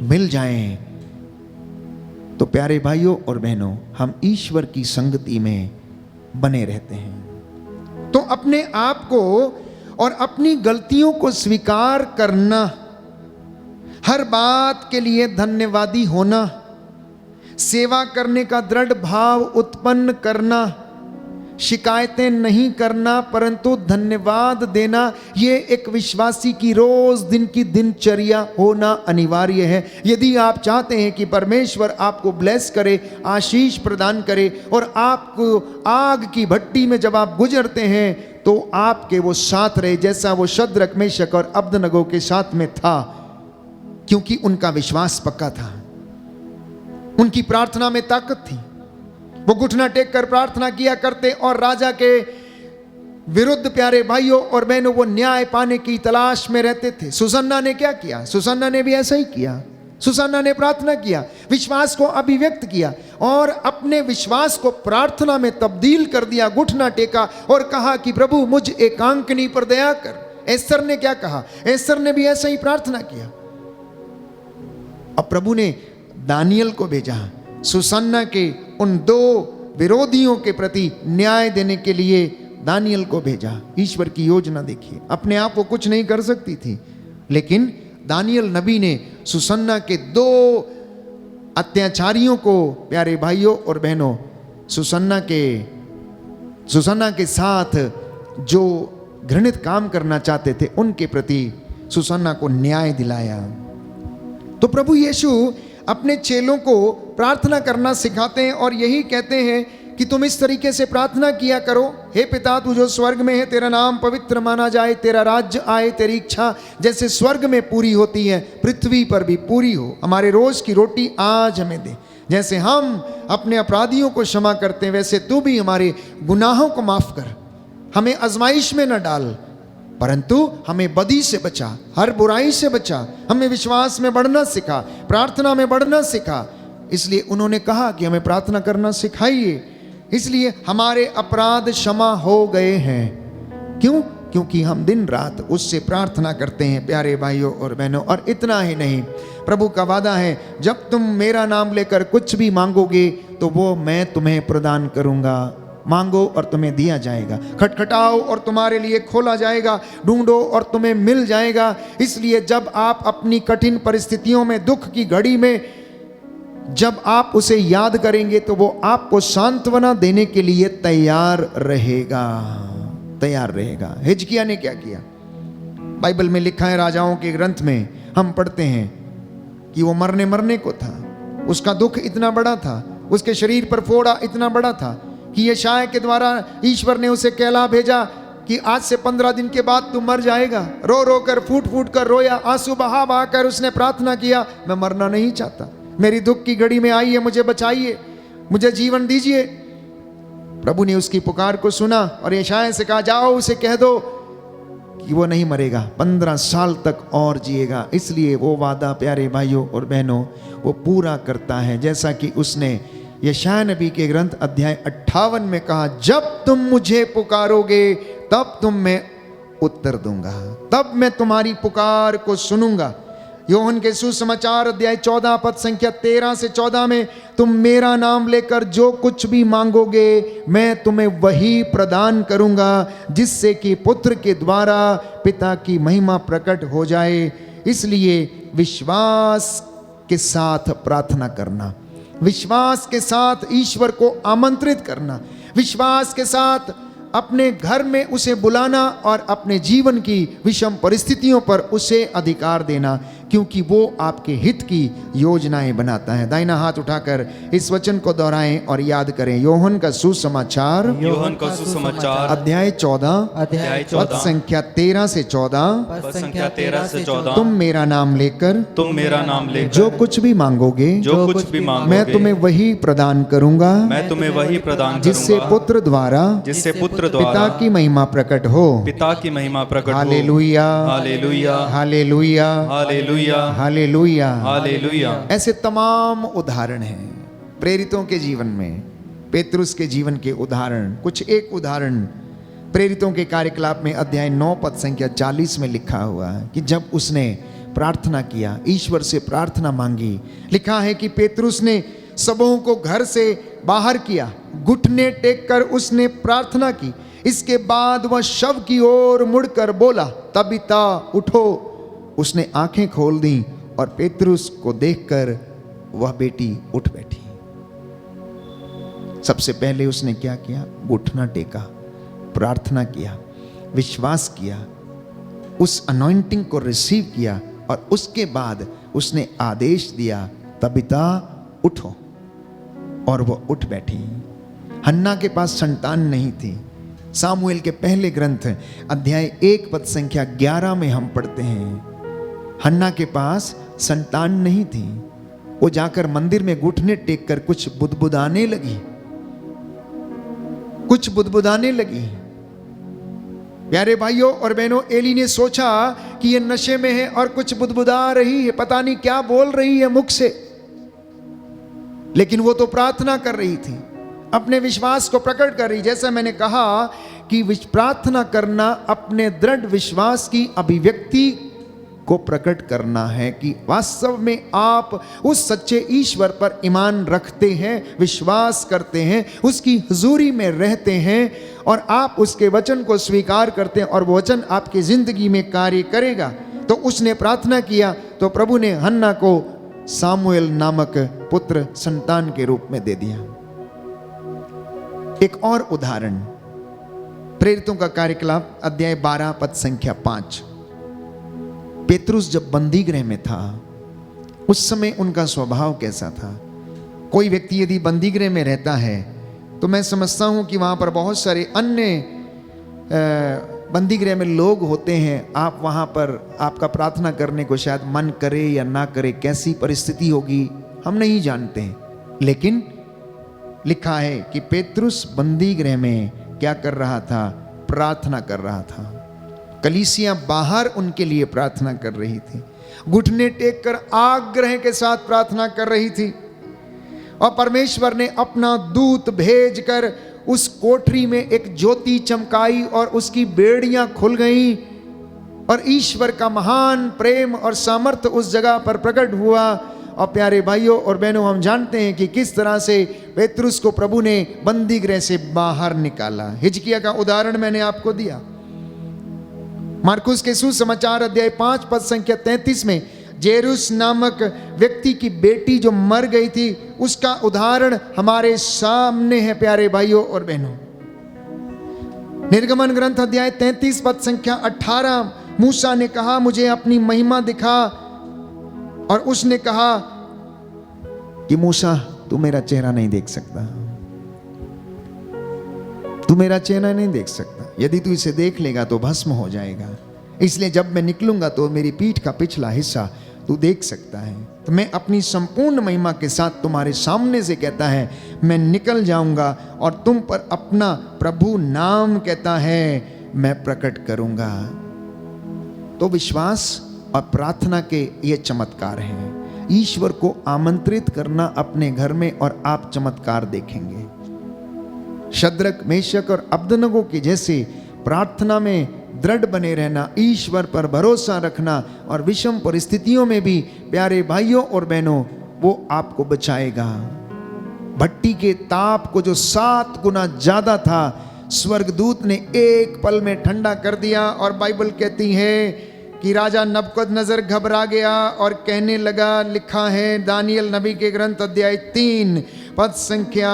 S3: मिल जाएं तो प्यारे भाइयों और बहनों हम ईश्वर की संगति में बने रहते हैं। तो अपने आप को और अपनी गलतियों को स्वीकार करना, हर बात के लिए धन्यवादी होना, सेवा करने का दृढ़ भाव उत्पन्न करना, शिकायतें नहीं करना, परंतु धन्यवाद देना, ये एक विश्वासी की रोज दिन की दिनचर्या होना अनिवार्य है। यदि आप चाहते हैं कि परमेश्वर आपको ब्लेस करे, आशीष प्रदान करे, और आपको आग की भट्टी में जब आप गुजरते हैं तो आपके वो साथ रहे, जैसा वो शद्रक, मेशक और अबदनगो के साथ में था, क्योंकि उनका विश्वास पक्का था, उनकी प्रार्थना में ताकत थी। वो घुटना टेक कर प्रार्थना किया करते और राजा के विरुद्ध प्यारे भाइयों और बहनों वो न्याय पाने की तलाश में रहते थे। सुसन्ना ने क्या किया? सुसन्ना ने भी ऐसा ही किया। सुसन्ना ने प्रार्थना किया, विश्वास को अभिव्यक्त किया और अपने विश्वास को प्रार्थना में तब्दील कर दिया। घुटना टेका और कहा कि प्रभु मुझ एकांकनी पर दया कर। एस्तर ने क्या कहा? एस्तर ने भी ऐसा ही प्रार्थना किया। अब प्रभु ने दानियल को भेजा सुसन्ना के उन दो विरोधियों के प्रति न्याय देने के लिए। दानियल को भेजा। ईश्वर की योजना देखिए, अपने आप वो कुछ नहीं कर सकती थी, लेकिन दानियल नबी ने सुसन्ना के दो अत्याचारियों को, प्यारे भाइयों और बहनों, सुसन्ना के साथ जो घृणित काम करना चाहते थे उनके प्रति सुसन्ना को न्याय दिलाया। तो प्रभु यीशु अपने चेलों को प्रार्थना करना सिखाते हैं और यही कहते हैं कि तुम इस तरीके से प्रार्थना किया करो, हे पिता तू जो स्वर्ग में है, तेरा नाम पवित्र माना जाए, तेरा राज्य आए, तेरी इच्छा जैसे स्वर्ग में पूरी होती है पृथ्वी पर भी पूरी हो। हमारे रोज की रोटी आज हमें दे, जैसे हम अपने अपराधियों को क्षमा करते हैं वैसे तू भी हमारे गुनाहों को माफ कर। हमें आजमाइश में न डाल, परंतु हमें बदी से बचा, हर बुराई से बचा। हमें विश्वास में बढ़ना सिखा, प्रार्थना में बढ़ना सिखा। इसलिए उन्होंने कहा कि हमें प्रार्थना करना सिखाइए। इसलिए हमारे अपराध क्षमा हो गए हैं। क्यों? क्योंकि हम दिन रात उससे प्रार्थना करते हैं, प्यारे भाइयों और बहनों। और इतना ही नहीं, प्रभु का वादा है, जब तुम मेरा नाम लेकर कुछ भी मांगोगे तो वो मैं तुम्हें प्रदान करूंगा। मांगो और तुम्हें दिया जाएगा, खटखटाओ और तुम्हारे लिए खोला जाएगा, ढूंढो और तुम्हें मिल जाएगा। इसलिए जब आप अपनी कठिन परिस्थितियों में, दुख की घड़ी में जब आप उसे याद करेंगे तो वो आपको सांत्वना देने के लिए तैयार रहेगा। हिजकिय्याह ने क्या किया? बाइबल में लिखा है, राजाओं के ग्रंथ में हम पढ़ते हैं कि वो मरने को था। उसका दुख इतना बड़ा था, उसके शरीर पर फोड़ा इतना बड़ा था कि यशायाह के द्वारा ईश्वर ने उसे कहला भेजा कि आज से 15 दिन के बाद तू मर जाएगा। रो रो कर, फूट फूट कर रोया, आंसू बहा बहा कर उसने प्रार्थना किया, मैं मरना नहीं चाहता, मेरी दुख की घड़ी में आई है, मुझे बचाइए, मुझे जीवन दीजिए। प्रभु ने उसकी पुकार को सुना और यशायाह से कहा, जाओ उसे कह दो कि वो नहीं मरेगा, 15 साल तक और जिएगा। इसलिए वो वादा, प्यारे भाइयों और बहनों, वो पूरा करता है, जैसा कि उसने यशायाह नबी के ग्रंथ अध्याय 58 में कहा, जब तुम मुझे पुकारोगे तब तुम मैं उत्तर दूंगा, तब मैं तुम्हारी पुकार को सुनूंगा। योहन के सुसमाचार अध्याय 14 पद संख्या 13 से 14 में, तुम मेरा नाम लेकर जो कुछ भी मांगोगे मैं तुम्हें वही प्रदान करूंगा, जिससे कि पुत्र के द्वारा पिता की महिमा प्रकट हो जाए। इसलिए विश्वास के साथ प्रार्थना करना, विश्वास के साथ ईश्वर को आमंत्रित करना, विश्वास के साथ अपने घर में उसे बुलाना और अपने जीवन की विषम परिस्थितियों पर उसे अधिकार देना, क्योंकि वो आपके हित की योजनाएं बनाता है। दाहिना हाथ उठाकर इस वचन को दोहराएं और याद करें। योहन का सुसमाचार अध्याय 14 पद संख्या 13 से 14, तुम मेरा नाम लेकर जो कुछ भी मांगोगे मैं तुम्हें वही प्रदान करूंगा, जिससे पुत्र द्वारा पिता की महिमा प्रकट हो। Hallelujah, hallelujah, hallelujah, hallelujah, hallelujah, hallelujah. ऐसे तमाम उदाहरण हैं प्रेरितों के जीवन में, पेतरुस के जीवन के उदाहरण। कुछ एक उदाहरण प्रेरितों के कार्यकलाप में अध्याय 9 पद संख्या 40 में लिखा हुआ है कि जब उसने प्रार्थना किया, ईश्वर से प्रार्थना मांगी, लिखा है कि पेतरुस ने सबों को घर से बाहर किया, घुटने टेक कर उसने प्रार्थना की। इसके बाद वह शव की ओर मुड़कर बोला, तबीता उठो। उसने आंखें खोल दी और पेतरुस को देखकर वह बेटी उठ बैठी। सबसे पहले उसने क्या किया? घुटना टेका, प्रार्थना किया, विश्वास किया, उस अनॉइंटिंग को रिसीव किया और उसके बाद उसने आदेश दिया, तबीता उठो, और वो उठ बैठी। हन्ना के पास संतान नहीं थी। सामुएल के पहले ग्रंथ अध्याय 1 पद संख्या 11 में हम पढ़ते हैं, हन्ना के पास संतान नहीं थी। वो जाकर मंदिर में घुटने टेक कर कुछ बुदबुदाने लगी, कुछ बुदबुदाने लगी। प्यारे भाइयों और बहनों, एली ने सोचा कि ये नशे में है और कुछ बुदबुदा रही है, पता नहीं क्या बोल रही है मुख से, लेकिन वो तो प्रार्थना कर रही थी, अपने विश्वास को प्रकट कर रही। जैसा मैंने कहा कि प्रार्थना करना अपने दृढ़ विश्वास की अभिव्यक्ति को प्रकट करना है कि वास्तव में आप उस सच्चे ईश्वर पर ईमान रखते हैं, विश्वास करते हैं, उसकी हुजूरी में रहते हैं और आप उसके वचन को स्वीकार करते हैं और वो वचन आपकी जिंदगी में कार्य करेगा। तो उसने प्रार्थना किया तो प्रभु ने हन्ना को सामुएल नामक पुत्र संतान के रूप में दे दिया। एक और उदाहरण, प्रेरितों का कार्यकलाप अध्याय 12 पद संख्या 5। पेतरुस जब बंदी गृह में था उस समय उनका स्वभाव कैसा था? कोई व्यक्ति यदि बंदी गृह में रहता है तो मैं समझता हूं कि वहां पर बहुत सारे अन्य बंदी गृह में लोग होते हैं। आप वहां पर आपका प्रार्थना करने को शायद मन करे या ना करे, कैसी परिस्थिति होगी हम नहीं जानते हैं, लेकिन लिखा है कि पेतरुस बंदी गृह में क्या कर रहा था? प्रार्थना कर रहा था। कलीसियां बाहर उनके लिए प्रार्थना कर रही थी, घुटने टेक कर आग्रह के साथ प्रार्थना कर रही थी और परमेश्वर ने अपना दूत भेजकर उस कोठरी में एक ज्योति चमकाई और उसकी बेड़ियां खुल गईं और ईश्वर का महान प्रेम और सामर्थ्य उस जगह पर प्रकट हुआ। और प्यारे भाइयों और बहनों, हम जानते हैं कि किस तरह से पेतरुस को प्रभु ने बंदी गृह से बाहर निकाला। हिजकिया का उदाहरण मैंने आपको दिया। मार्कुस के सुसमाचार अध्याय 5 पद संख्या 33 में जेरुस नामक व्यक्ति की बेटी जो मर गई थी उसका उदाहरण हमारे सामने है। प्यारे भाइयों और बहनों, निर्गमन ग्रंथ अध्याय 33 पद संख्या 18, मूसा ने कहा मुझे अपनी महिमा दिखा, और उसने कहा कि मूसा तू मेरा चेहरा नहीं देख सकता, तू मेरा चेहरा नहीं देख सकता, यदि तू इसे देख लेगा तो भस्म हो जाएगा, इसलिए जब मैं निकलूंगा तो मेरी पीठ का पिछला हिस्सा तू देख सकता है। तो मैं अपनी संपूर्ण महिमा के साथ तुम्हारे सामने से कहता है मैं निकल जाऊंगा और तुम पर अपना प्रभु नाम कहता है मैं प्रकट करूंगा। तो विश्वास और प्रार्थना के ये चमत्कार हैं। ईश्वर को आमंत्रित करना अपने घर में और आप चमत्कार देखेंगे। शद्रक, मेशक और अब्दनगो के जैसे प्रार्थना में दृढ़ बने रहना, ईश्वर पर भरोसा रखना और विषम परिस्थितियों में भी प्यारे भाइयों और बहनों वो आपको बचाएगा। भट्टी के ताप को जो 7 गुना ज्यादा था स्वर्गदूत ने एक पल में ठंडा कर दिया। और बाइबल कहती है कि राजा नबूकदनेस्सर घबरा गया और कहने लगा, लिखा है दानियल नबी के ग्रंथ अध्याय 3 पद संख्या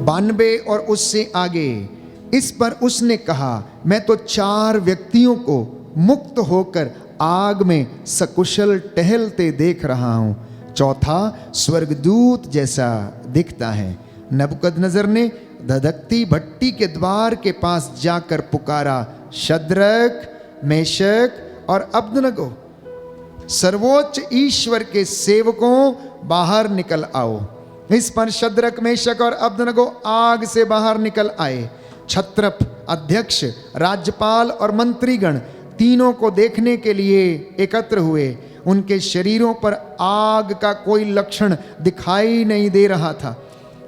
S3: 92 और उससे आगे, इस पर उसने कहा मैं तो 4 व्यक्तियों को मुक्त होकर आग में सकुशल टहलते देख रहा हूं, चौथा स्वर्गदूत जैसा दिखता है। नबूकदनेस्सर ने धधकती भट्टी के द्वार के पास जाकर पुकारा, शद्रक, मेशक और अब्दनगो, सर्वोच्च ईश्वर के सेवकों बाहर निकल आओ। इस पर शद्रक, मेशक और अब्दनगो आग से बाहर निकल आए। छत्रप, अध्यक्ष, राज्यपाल और मंत्रीगण तीनों को देखने के लिए एकत्र हुए। उनके शरीरों पर आग का कोई लक्षण दिखाई नहीं दे रहा था,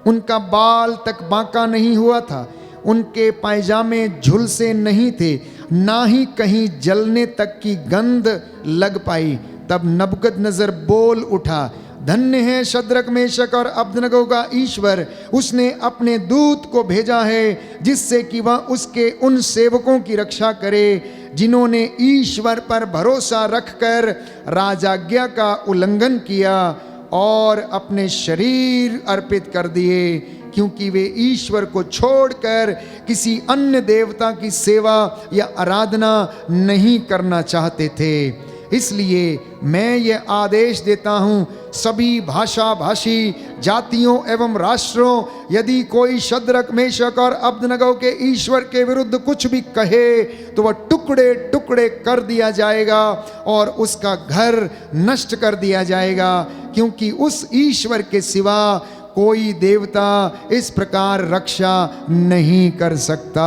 S3: उनका बाल तक बांका नहीं हुआ था, उनके पायजामे झुलसे नहीं थे, ना ही कहीं जलने तक की गंध लग पाई। तब नबूकदनेस्सर बोल उठा, धन्य है शद्रक, मेशक और अब्दनगो का ईश्वर, उसने अपने दूत को भेजा है जिससे कि वह उसके उन सेवकों की रक्षा करे जिन्होंने ईश्वर पर भरोसा रखकर राजाज्ञा का उल्लंघन किया और अपने शरीर अर्पित कर दिए, क्योंकि वे ईश्वर को छोड़कर किसी अन्य देवता की सेवा या आराधना नहीं करना चाहते थे। इसलिए मैं ये आदेश देता हूँ, सभी भाषा भाषी जातियों एवं राष्ट्रों, यदि कोई शद्रक मेशक और अबदनगो के ईश्वर के विरुद्ध कुछ भी कहे तो वह टुकड़े टुकड़े कर दिया जाएगा और उसका घर नष्ट कर दिया जाएगा, क्योंकि उस ईश्वर के सिवा कोई देवता इस प्रकार रक्षा नहीं कर सकता।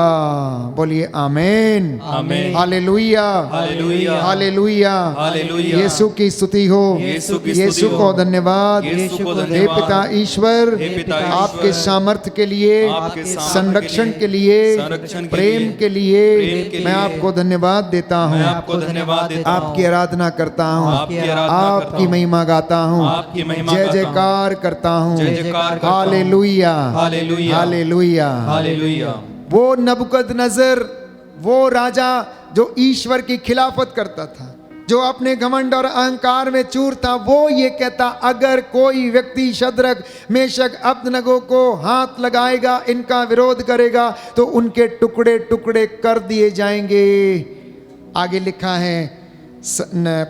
S3: बोलिए आमेन,
S2: आमेन।
S3: Hallelujah,
S2: hallelujah,
S3: hallelujah,
S2: hallelujah.
S3: यीशु की स्तुति हो,
S2: यीशु की स्तुति
S3: यीशु
S2: हो।
S3: को धन्यवाद।
S2: यीशु को
S3: हे
S2: धन्यवाद।
S3: पिता ईश्वर,
S2: हे पिता
S3: आपके
S2: ईश्वर,
S3: सामर्थ्य के लिए,
S2: आपके सामर्थ्य
S3: संरक्षण
S2: के
S3: के
S2: लिए,
S3: लिए,
S2: संरक्षण के
S3: प्रेम
S2: लिए,
S3: के लिए
S2: प्रेम के
S3: मैं
S2: लिए
S3: आपको धन्यवाद देता
S2: मैं
S3: हूँ,
S2: आपको धन्यवाद देता हूँ,
S3: आपकी आराधना करता हूँ,
S2: आपकी आराधना करता
S3: आपकी
S2: हूँ,
S3: महिमा गाता हूँ,
S2: आपकी महिमा
S3: जय
S2: गाता हूँ,
S3: जयकार करता हूँ,
S2: जय जयकार करता हूँ।
S3: Hallelujah,
S2: hallelujah,
S3: hallelujah.
S2: हालेलुया।
S3: वो नबूकदनेस्सर, वो राजा जो ईश्वर की खिलाफत करता था, जो अपने घमंड और अहंकार में चूर था, वो ये कहता, अगर कोई व्यक्ति शद्रक मेशक अबदनगो को हाथ लगाएगा, इनका विरोध करेगा, तो उनके टुकड़े टुकड़े कर दिए जाएंगे। आगे लिखा है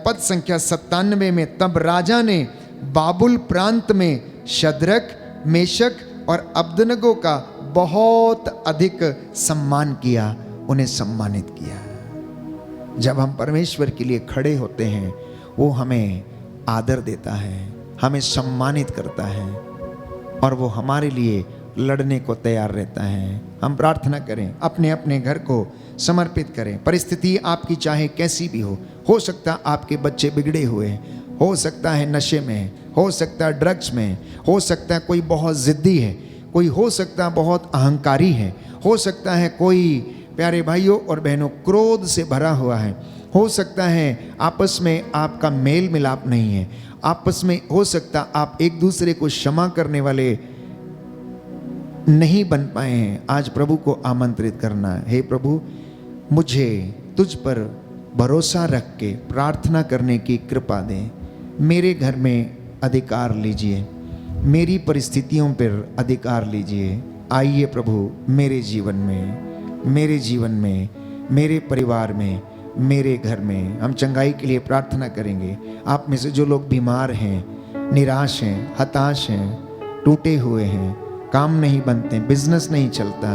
S3: पद संख्या 97 में, तब राजा ने बाबुल प्रांत में शद्रक मेशक और अबदनगो का बहुत अधिक सम्मान किया, उन्हें सम्मानित किया। जब हम परमेश्वर के लिए खड़े होते हैं, वो हमें आदर देता है, हमें सम्मानित करता है और वो हमारे लिए लड़ने को तैयार रहता है। हम प्रार्थना करें, अपने अपने घर को समर्पित करें। परिस्थिति आपकी चाहे कैसी भी हो सकता है आपके बच्चे बिगड़े हुए हैं, हो सकता है नशे में, हो सकता है ड्रग्स में, हो सकता है कोई बहुत ज़िद्दी है, कोई हो सकता है बहुत अहंकारी है, हो सकता है कोई प्यारे भाइयों और बहनों क्रोध से भरा हुआ है, हो सकता है आपस में आपका मेल मिलाप नहीं है, आपस में हो सकता आप एक दूसरे को क्षमा करने वाले नहीं बन पाए हैं। आज प्रभु को आमंत्रित करना है, हे प्रभु मुझे तुझ पर भरोसा रख के प्रार्थना करने की कृपा दें। मेरे घर में अधिकार लीजिए, मेरी परिस्थितियों पर अधिकार लीजिए। आइए प्रभु मेरे जीवन में, मेरे जीवन में, मेरे परिवार में, मेरे घर में। हम चंगाई के लिए प्रार्थना करेंगे। आप में से जो लोग बीमार हैं, निराश हैं, हताश हैं, टूटे हुए हैं, काम नहीं बनते, बिजनेस नहीं चलता,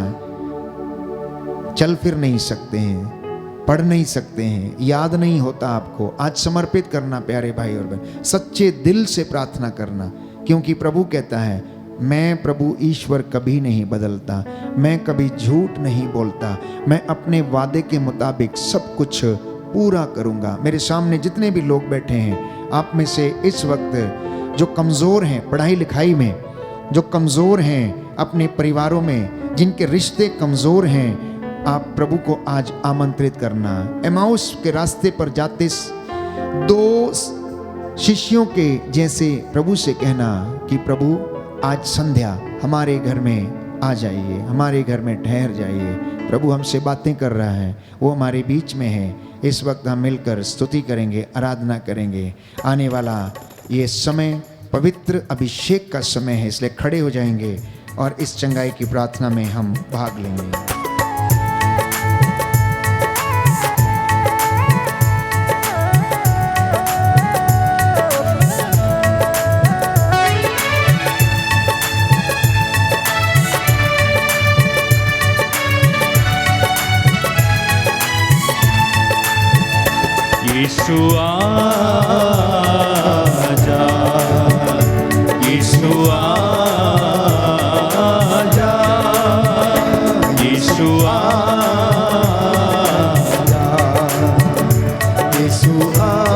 S3: चल फिर नहीं सकते हैं, पढ़ नहीं सकते हैं, याद नहीं होता आपको, आज समर्पित करना प्यारे भाई और बहन, सच्चे दिल से प्रार्थना करना, क्योंकि प्रभु कहता है मैं प्रभु ईश्वर कभी नहीं बदलता, मैं कभी झूठ नहीं बोलता, मैं अपने वादे के मुताबिक सब कुछ पूरा करूंगा। मेरे सामने जितने भी लोग बैठे हैं, आप में से इस वक्त जो कमज़ोर हैं पढ़ाई लिखाई में, जो कमज़ोर हैं अपने परिवारों में, जिनके रिश्ते कमज़ोर हैं, आप प्रभु को आज आमंत्रित करना। एमाउस के रास्ते पर जाते दो शिष्यों के जैसे प्रभु से कहना कि प्रभु आज संध्या हमारे घर में आ जाइए, हमारे घर में ठहर जाइए। प्रभु हमसे बातें कर रहा है, वो हमारे बीच में है। इस वक्त हम मिलकर स्तुति करेंगे, आराधना करेंगे। आने वाला ये समय पवित्र अभिषेक का समय है, इसलिए खड़े हो जाएंगे और इस चंगाई की प्रार्थना में हम भाग लेंगे।
S2: यीशु आजा, यीशु आजा, यीशु आजा,
S3: यीशु आजा।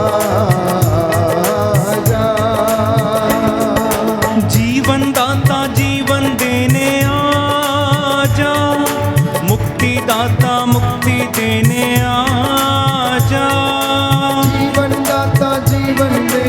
S2: जीवन दाता जीवन देने आजा, मुक्ति दाता मुक्ति देने आजा,
S3: जीवन दाता जीवन दे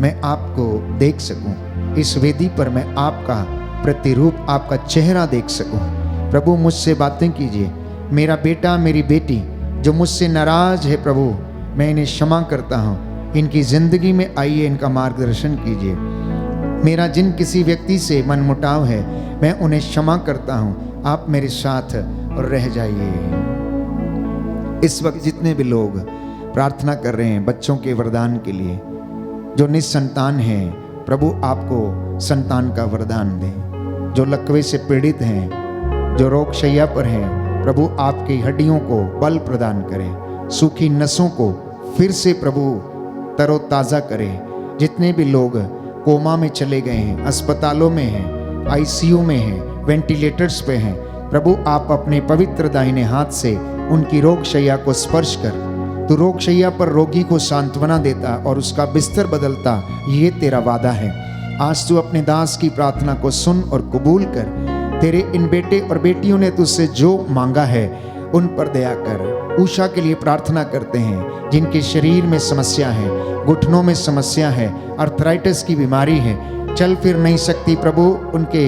S3: मैं आपको देख सकूं, इस वेदी पर मैं आपका प्रतिरूप, आपका चेहरा देख सकूं। प्रभु मुझसे बातें कीजिए। मेरा बेटा मेरी बेटी जो मुझसे नाराज है प्रभु, मैं इन्हें क्षमा करता हूँ। इनकी ज़िंदगी में आइए, इनका मार्गदर्शन कीजिए। मेरा जिन किसी व्यक्ति से मनमुटाव है, मैं उन्हें क्षमा करता हूँ। आप मेरे साथ रह जाइए। इस वक्त जितने भी लोग प्रार्थना कर रहे हैं बच्चों के वरदान के लिए, जो निसंतान हैं, प्रभु आपको संतान का वरदान दें। जो लकवे से पीड़ित हैं, जो रोग शैया पर हैं, प्रभु आपकी हड्डियों को बल प्रदान करें। सूखी नसों को फिर से प्रभु तरोताज़ा करें। जितने भी लोग कोमा में चले गए हैं, अस्पतालों में हैं, आईसीयू में हैं, वेंटिलेटर्स पे हैं, प्रभु आप अपने पवित्र दाहिने हाथ से उनकी रोग शैया को स्पर्श कर। तो रोग शैया पर रोगी को सांत्वना देता और उसका बिस्तर बदलता, ये तेरा वादा है। आज तू अपने दास की प्रार्थना को सुन और कबूल कर। तेरे इन बेटे और बेटियों ने तुझसे जो मांगा है उन पर दया कर। उषा के लिए प्रार्थना करते हैं, जिनके शरीर में समस्या है, घुटनों में समस्या है, अर्थराइटिस की बीमारी है, चल फिर नहीं सकती, प्रभु उनके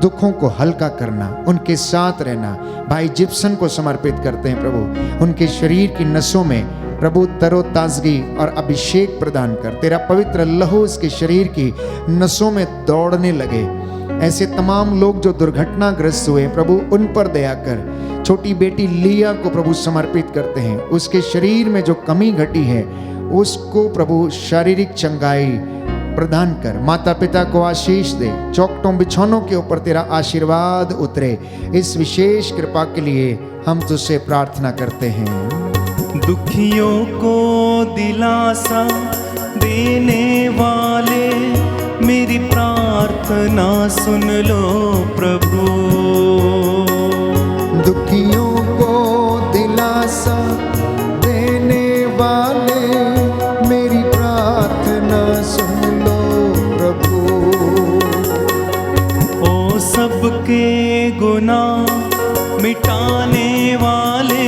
S3: दुखों को हल्का करना, उनके साथ रहना। भाई जिप्सन को समर्पित करते हैं प्रभु, उनके शरीर की नसों में प्रभु तरोताजगी और अभिषेक प्रदान कर। तेरा पवित्र लहू इसके शरीर की नसों में दौड़ने लगे। ऐसे तमाम लोग जो दुर्घटनाग्रस्त हुए, प्रभु उन पर दया कर। छोटी बेटी लिया को प्रभु समर्पित करते हैं, उसके शरीर में जो कमी घटी है उसको प्रभु शारीरिक चंगाई प्रदान कर। माता पिता को आशीष दे, चौखटों बिछौनों के ऊपर तेरा आशीर्वाद उतरे। इस विशेष कृपा के लिए हम तुझसे प्रार्थना करते हैं।
S2: दुखियों को दिलासा देने वाले, मेरी प्रार्थना सुन लो प्रभु।
S3: दुखियों को दिलासा देने वाले, मेरी प्रार्थना सुन लो प्रभु।
S2: ओ सबके गुनाह मिटाने वाले,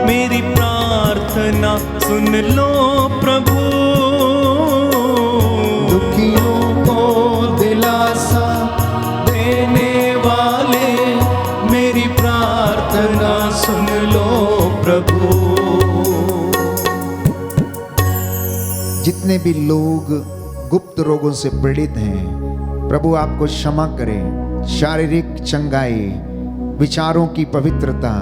S2: मेरी प्रार्थना सुन लो प्रभु।
S3: दुखियों को दिलासा देने वाले, मेरी प्रार्थना सुन लो प्रभु। जितने भी लोग गुप्त रोगों से पीड़ित हैं, प्रभु आपको क्षमा करें। शारीरिक चंगाई, विचारों की पवित्रता,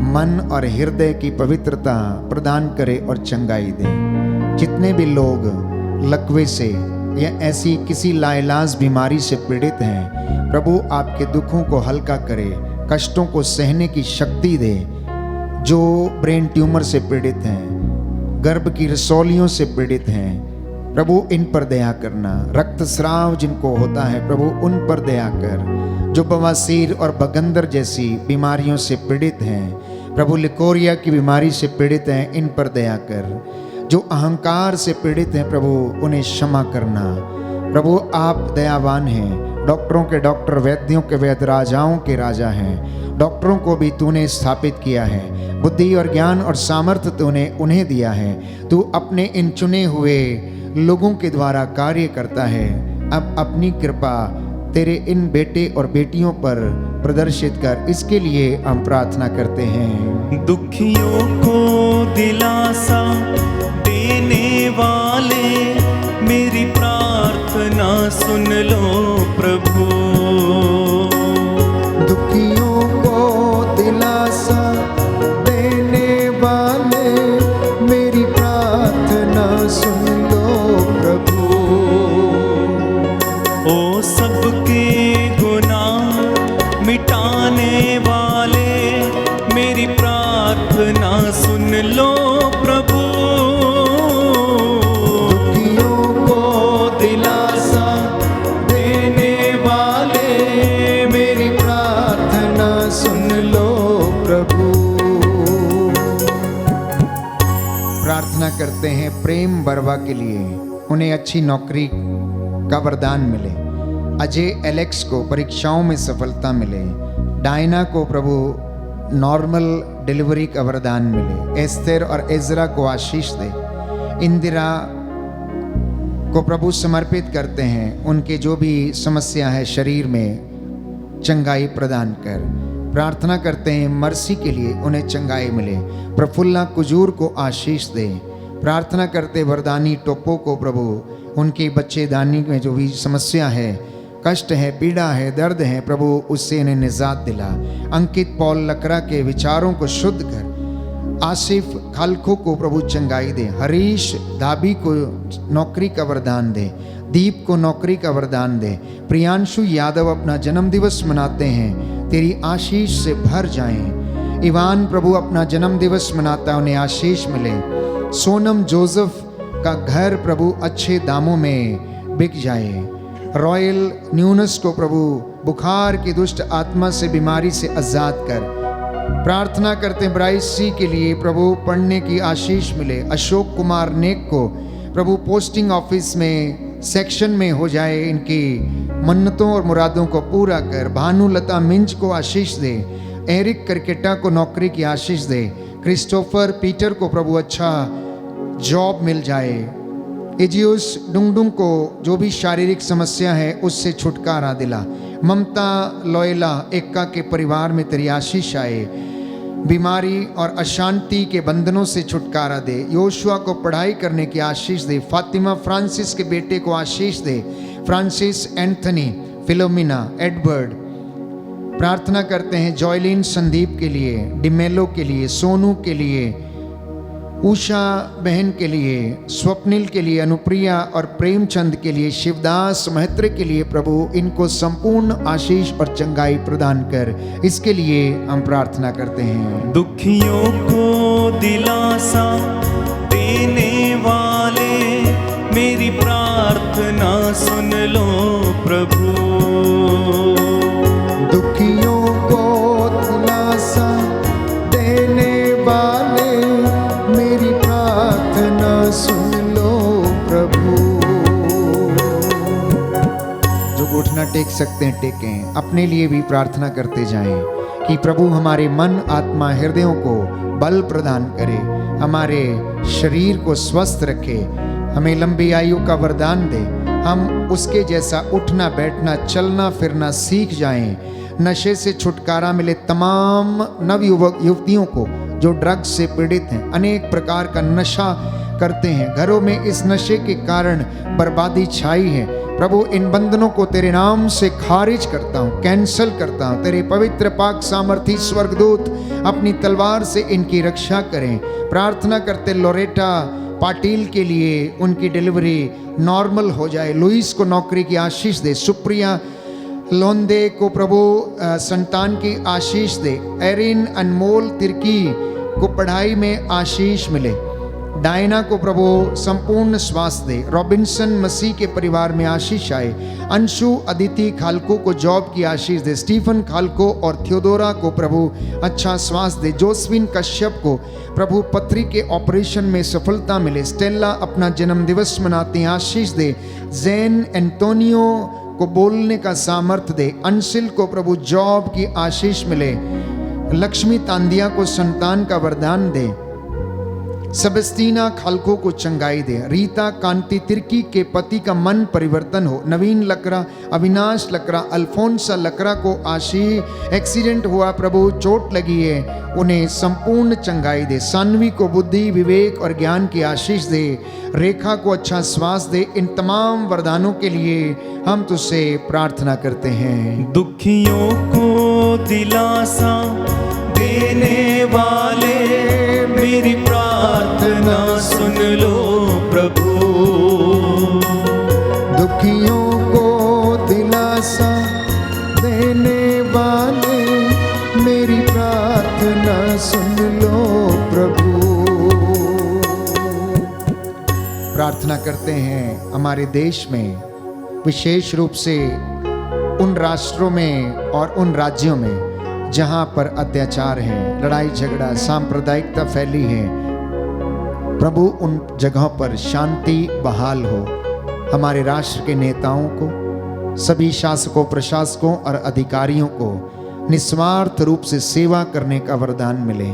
S3: मन और हृदय की पवित्रता प्रदान करे और चंगाई दे। जितने भी लोग लकवे से या ऐसी किसी लाइलाज बीमारी से पीड़ित हैं, प्रभु आपके दुखों को हल्का करे, कष्टों को सहने की शक्ति दे। जो ब्रेन ट्यूमर से पीड़ित हैं, गर्भ की रसौलियों से पीड़ित हैं, प्रभु इन पर दया करना। रक्तस्राव जिनको होता है, प्रभु उन पर दया कर। जो बवासीर और बगंदर जैसी बीमारियों से पीड़ित हैं, प्रभु लिकोरिया की बीमारी से पीड़ित हैं, इन पर दया कर। जो अहंकार से पीड़ित हैं, प्रभु उन्हें क्षमा करना। प्रभु आप दयावान हैं, डॉक्टरों के डॉक्टर, वैद्यों के वैद्य, राजाओं के राजा हैं। डॉक्टरों को भी तूने स्थापित किया है, बुद्धि और ज्ञान और सामर्थ्य तूने उन्हें दिया है। तू अपने इन चुने हुए लोगों के द्वारा कार्य करता है। अब अपनी कृपा तेरे इन बेटे और बेटियों पर प्रदर्शित कर, इसके लिए हम प्रार्थना करते हैं।
S2: दुखियों को दिलासा देने वाले, मेरी प्रार्थना सुन लो प्रभु।
S3: दुखियों को दिलासा देने वाले, मेरी प्रार्थना सुन लो प्रभु।
S2: ओ सबके गुनाह मिटाने वाले, मेरी प्रार्थना सुन लो प्रभु।
S3: दुखियों को दिलासा देने वाले, मेरी प्रार्थना सुन लो प्रभु। प्रार्थना करते हैं प्रेम बरवा के लिए, उन्हें अच्छी नौकरी का वरदान मिले। अजय एलेक्स को परीक्षाओं में सफलता मिले। डायना को प्रभु नॉर्मल डिलीवरी का वरदान मिले। एस्तेर और एजरा को आशीष दे। इंदिरा को प्रभु समर्पित करते हैं। उनके जो भी समस्या है शरीर में, चंगाई प्रदान कर। प्रार्थना करते हैं मर्सी के लिए, उन्हें चंगाई मिले। प्रफुल्ला कुजूर को आशीष दे। प्रार्थना करते वरदानी टोपो को प्रभु, उनके बच्चेदानी में जो भी समस्या है, कष्ट है, पीड़ा है, दर्द है, प्रभु उससे इन्हें निजात दिला। अंकित पॉल लकड़ा के विचारों को शुद्ध कर। आसिफ खालखो को प्रभु चंगाई दे। हरीश धाबी को नौकरी का वरदान दे। दीप को नौकरी का वरदान दे। प्रियांशु यादव अपना जन्म दिवस मनाते हैं, तेरी आशीष से भर जाएं। इवान प्रभु अपना जन्म दिवस मनाता है, उन्हें आशीष मिले। सोनम जोसेफ का घर प्रभु अच्छे दामों में बिक जाए। रॉयल न्यूनस को प्रभु बुखार की दुष्ट आत्मा से, बीमारी से आजाद कर। प्रार्थना करते हैं ब्राइस सी के लिए, प्रभु पढ़ने की आशीष मिले। अशोक कुमार नेक को प्रभु पोस्टिंग ऑफिस में सेक्शन में हो जाए, इनकी मन्नतों और मुरादों को पूरा कर। भानुलता मिंज को आशीष दे। एरिक करकेटा को नौकरी की आशीष दे। क्रिस्टोफर पीटर को प्रभु अच्छा जॉब मिल जाए। एजियोस डुंगडुंग को जो भी शारीरिक समस्या है उससे छुटकारा दिला। ममता लोयला एक्का के परिवार में तेरी आशीष आए। बीमारी और अशांति के बंधनों से छुटकारा दे। योशुआ को पढ़ाई करने की आशीष दे। फातिमा फ्रांसिस के बेटे को आशीष दे। Francis Anthony, Philomena, Edward. प्रार्थना करते हैं जॉयलिन संदीप के लिए, डिमेलो के लिए, सोनू के लिए, उषा बहन के लिए, स्वप्निल के लिए, अनुप्रिया और प्रेमचंद के लिए, शिवदास महत्र के लिए प्रभु इनको संपूर्ण आशीष और चंगाई प्रदान कर। इसके लिए हम प्रार्थना करते हैं।
S2: दुखियों को दिलासा देने वाले, मेरी प्रार्थना सुन लो प्रभु।
S3: दुखियों को दिलासा देने वाले, मेरी प्रार्थना सुन लो प्रभु। जो घुटना टेक सकते हैं टेकें। अपने लिए भी प्रार्थना करते जाएं कि प्रभु हमारे मन, आत्मा, हृदयों को बल प्रदान करे, हमारे शरीर को स्वस्थ रखे, हमें लंबी आयु का वरदान दे। हम उसके जैसा उठना, बैठना, चलना फिरना सीख जाएं। नशे से छुटकारा मिले तमाम नव युवक युवतियों को जो ड्रग्स से पीड़ित हैं, अनेक प्रकार का नशा करते हैं, घरों में इस नशे के कारण बर्बादी छाई है। प्रभु इन बंधनों को तेरे नाम से खारिज करता हूँ, कैंसल करता हूँ। तेरे पवित्र पाक सामर्थी स्वर्गदूत अपनी तलवार से इनकी रक्षा करें। प्रार्थना करते लोरेटा पाटिल के लिए, उनकी डिलीवरी नॉर्मल हो जाए। लुइस को नौकरी की आशीष दे। सुप्रिया लोंदे को प्रभु संतान की आशीष दे। एरिन अनमोल तिर्की को पढ़ाई में आशीष मिले। डायना को प्रभु संपूर्ण स्वास्थ्य दे। रॉबिन्सन मसीह के परिवार में आशीष आए। अंशु अदिति खालको को जॉब की आशीष दे। स्टीफन खालको और थियोडोरा को प्रभु अच्छा स्वास्थ्य दे। जोस्विन कश्यप को प्रभु पथरी के ऑपरेशन में सफलता मिले। स्टेला अपना जन्म दिवस मनाते हैं, आशीष दे। जैन एंटोनियो को बोलने का सामर्थ्य दे। अंशिल को प्रभु जॉब की आशीष मिले। लक्ष्मी तांदिया को संतान का वरदान दे। सेबेस्टीना खालको को चंगाई दे। रीता कांति तिर्की के पति का मन परिवर्तन हो। नवीन लकड़ा, अविनाश लकड़ा, अल्फोंसा लकड़ा को आशीष। एक्सीडेंट हुआ प्रभु, चोट लगी है, उन्हें संपूर्ण चंगाई दे। सान्वी को बुद्धि, विवेक और ज्ञान की आशीष दे। रेखा को अच्छा स्वास्थ्य दे। इन तमाम वरदानों के लिए हम तुझसे प्रार्थना करते हैं।
S2: दुखियों को दिलासा देने वाले, मेरी प्रार्थना सुन लो प्रभु।
S3: दुखियों को दिलासा देने वाले, मेरी प्रार्थना सुन लो प्रभु। प्रार्थना करते हैं हमारे देश में, विशेष रूप से उन राष्ट्रों में और उन राज्यों में जहां पर अत्याचार है, लड़ाई झगड़ा, सांप्रदायिकता फैली है। प्रभु उन जगहों पर शांति बहाल हो। हमारे राष्ट्र के नेताओं को, सभी शासकों, प्रशासकों और अधिकारियों को निस्वार्थ रूप से सेवा करने का वरदान मिले।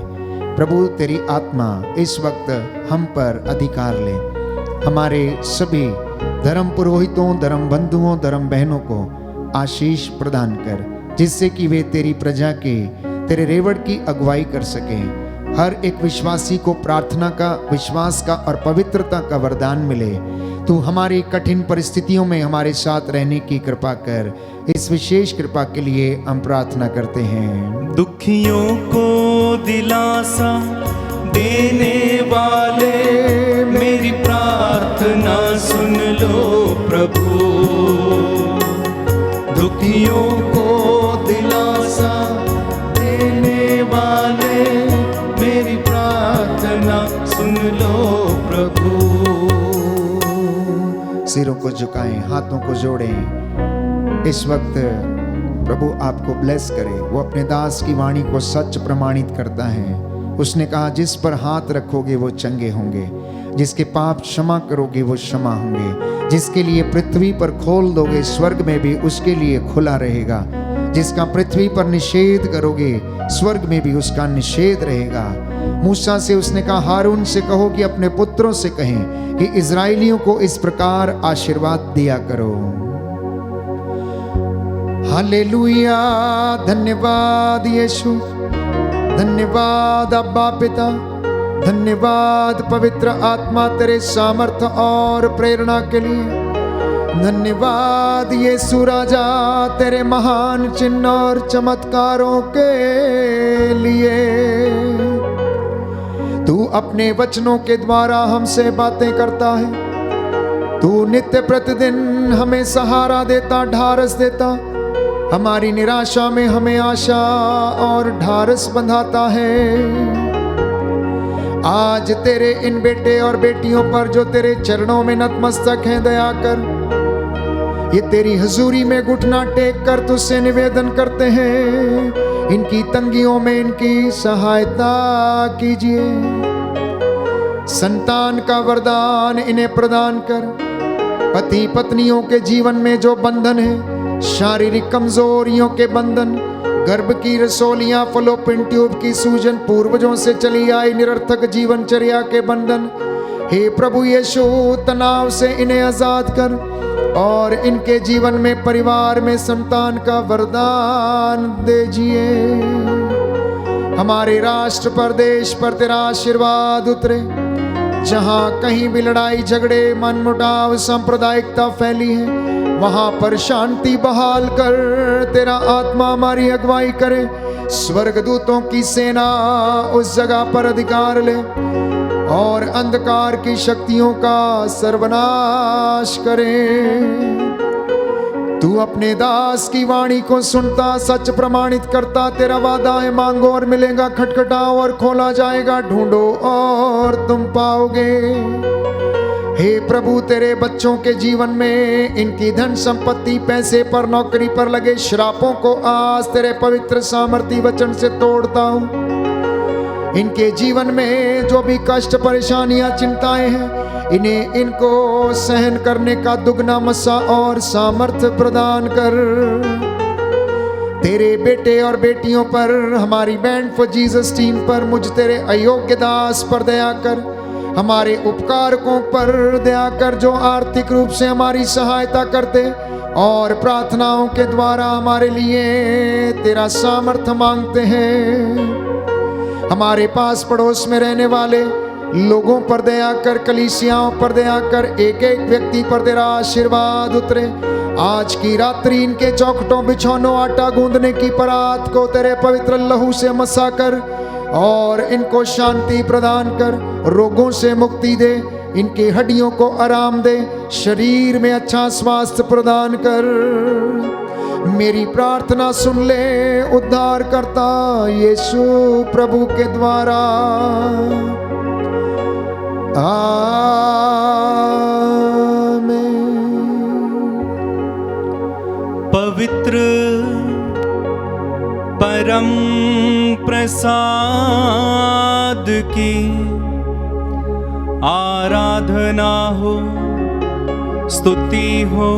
S3: प्रभु तेरी आत्मा इस वक्त हम पर अधिकार ले। हमारे सभी धर्म पुरोहितों, धर्म बंधुओं, धर्म बहनों को आशीष प्रदान कर, जिससे कि वे तेरी प्रजा के तेरे रेवड़ की अगुवाई कर सकें। हर एक विश्वासी को प्रार्थना का, विश्वास का और पवित्रता का वरदान मिले। तू हमारी कठिन परिस्थितियों में हमारे साथ रहने की कृपा कर। इस विशेष कृपा के लिए हम प्रार्थना करते हैं।
S2: दुखियों को दिलासा देने वाले मेरी प्रार्थना सुन लो प्रभु। दुखियों को दिलासा देने वाले मेरी प्रार्थना सुन लो प्रभु।
S3: सिरों को झुकाएं, हाथों को जोड़ें। इस वक्त प्रभु आपको ब्लेस करे। वो अपने दास की वाणी को सच प्रमाणित करता है। उसने कहा, जिस पर हाथ रखोगे वो चंगे होंगे, जिसके पाप क्षमा करोगे वो क्षमा होंगे, जिसके लिए पृथ्वी पर खोल दोगे स्वर्ग में भी उसके लिए खुला रहेगा, जिसका पृथ्वी पर निषेध करोगे स्वर्ग में भी उसका निषेध रहेगा। मूसा से उसने कहा, हारून से कहो कि अपने पुत्रों से कहें कि इजराइलियों को इस प्रकार आशीर्वाद दिया करो। हालेलुया, धन्यवाद यीशु, धन्यवाद अब्बा पिता, धन्यवाद पवित्र आत्मा तेरे सामर्थ्य और प्रेरणा के लिए। धन्यवाद यीशु राजा तेरे महान चिन्ह और चमत्कारों के लिए। तू अपने वचनों के द्वारा हमसे बातें करता है। तू नित्य प्रतिदिन हमें सहारा देता, ढारस देता। हमारी निराशा में हमें आशा और ढारस बंधाता है। आज तेरे इन बेटे और बेटियों पर जो तेरे चरणों में नतमस्तक हैं, दया कर। ये तेरी हजूरी में घुटना टेक कर तुझसे निवेदन करते हैं, इनकी तंगियों में इनकी सहायता कीजिए। संतान का वरदान इन्हें प्रदान कर। पति पत्नियों के जीवन में जो बंधन है, शारीरिक कमजोरियों के बंधन, गर्भ की रसोलियां, फलोपिन ट्यूब की सूजन, पूर्वजों से चली आई निरर्थक जीवनचर्या के बंधन, हे प्रभु यीशु तनाव से इन्हें आजाद कर और इनके जीवन में, परिवार में संतान का वरदान दीजिए। हमारे राष्ट्र पर, देश पर तेरा आशीर्वाद उतरे। जहां कहीं भी लड़ाई झगड़े, मनमुटाव, सांप्रदायिकता फैली है, वहां पर शांति बहाल कर। तेरा आत्मा हमारी अगुवाई करे। स्वर्गदूतों की सेना उस जगह पर अधिकार ले और अंधकार की शक्तियों का सर्वनाश करे। तू अपने दास की वाणी को सुनता, सच प्रमाणित करता। तेरा वादा है, मांगो और मिलेगा, खटखटाओ और खोला जाएगा, ढूंढो और तुम पाओगे। हे प्रभु, तेरे बच्चों के जीवन में इनकी धन संपत्ति, पैसे पर, नौकरी पर लगे श्रापों को आज तेरे पवित्र सामर्थी वचन से तोड़ता हूं। इनके जीवन में जो भी कष्ट, परेशानियां, चिंताएं हैं, इनको सहन करने का दुगना मसा और सामर्थ्य प्रदान कर। तेरे बेटे और बेटियों पर, हमारी बैंड फॉर जीसस टीम पर, मुझ तेरे अयोग्य दास पर दया कर। हमारे उपकारकों पर दया कर, जो आर्थिक रूप से हमारी सहायता करते और प्रार्थनाओं के द्वारा हमारे लिए तेरा सामर्थ्य मांगते हैं। हमारे पास पड़ोस में रहने वाले लोगों पर दया कर, कलीसियाओं पर दया कर। एक एक व्यक्ति पर तेरा आशीर्वाद उतरे। आज की रात्रि इनके चौखटों, बिछौनों, आटा गूंदने की परात को तेरे पवित्र लहू से मसा कर और इनको शांति प्रदान कर। रोगों से मुक्ति दे, इनकी हड्डियों को आराम दे, शरीर में अच्छा स्वास्थ्य प्रदान कर। मेरी प्रार्थना सुन ले उद्धार करता यीशु प्रभु के द्वारा। आमीन।
S2: पवित्र परम प्रसाद की आराधना हो, स्तुति हो,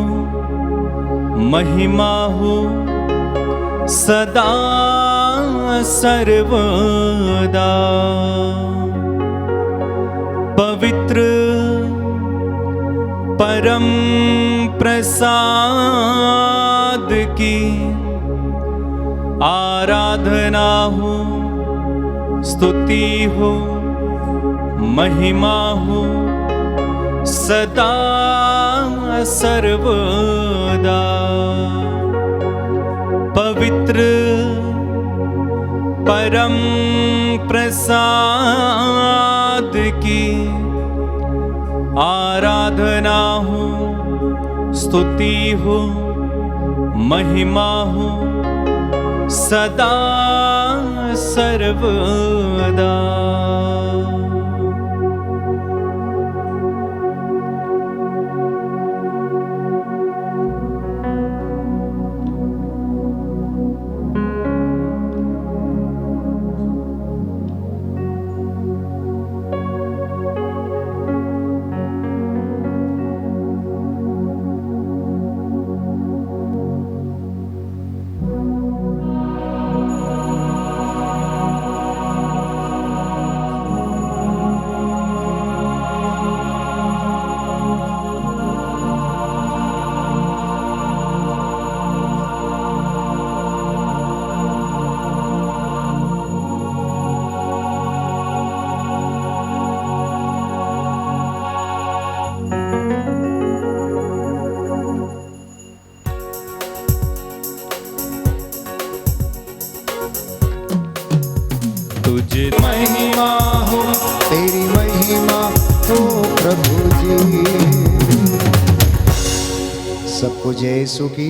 S2: महिमा हो सदा सर्वदा। पवित्र परम प्रसाद की आराधना हो, स्तुति हो, महिमा हो सदा सर्वदा। पवित्र परम प्रसाद की आराधना हो, स्तुति हो, महिमा हो सदा सर्वदा। तुझे महिमा हो,
S3: तेरी महिमा हो प्रभु जी। सबको जय यीशु की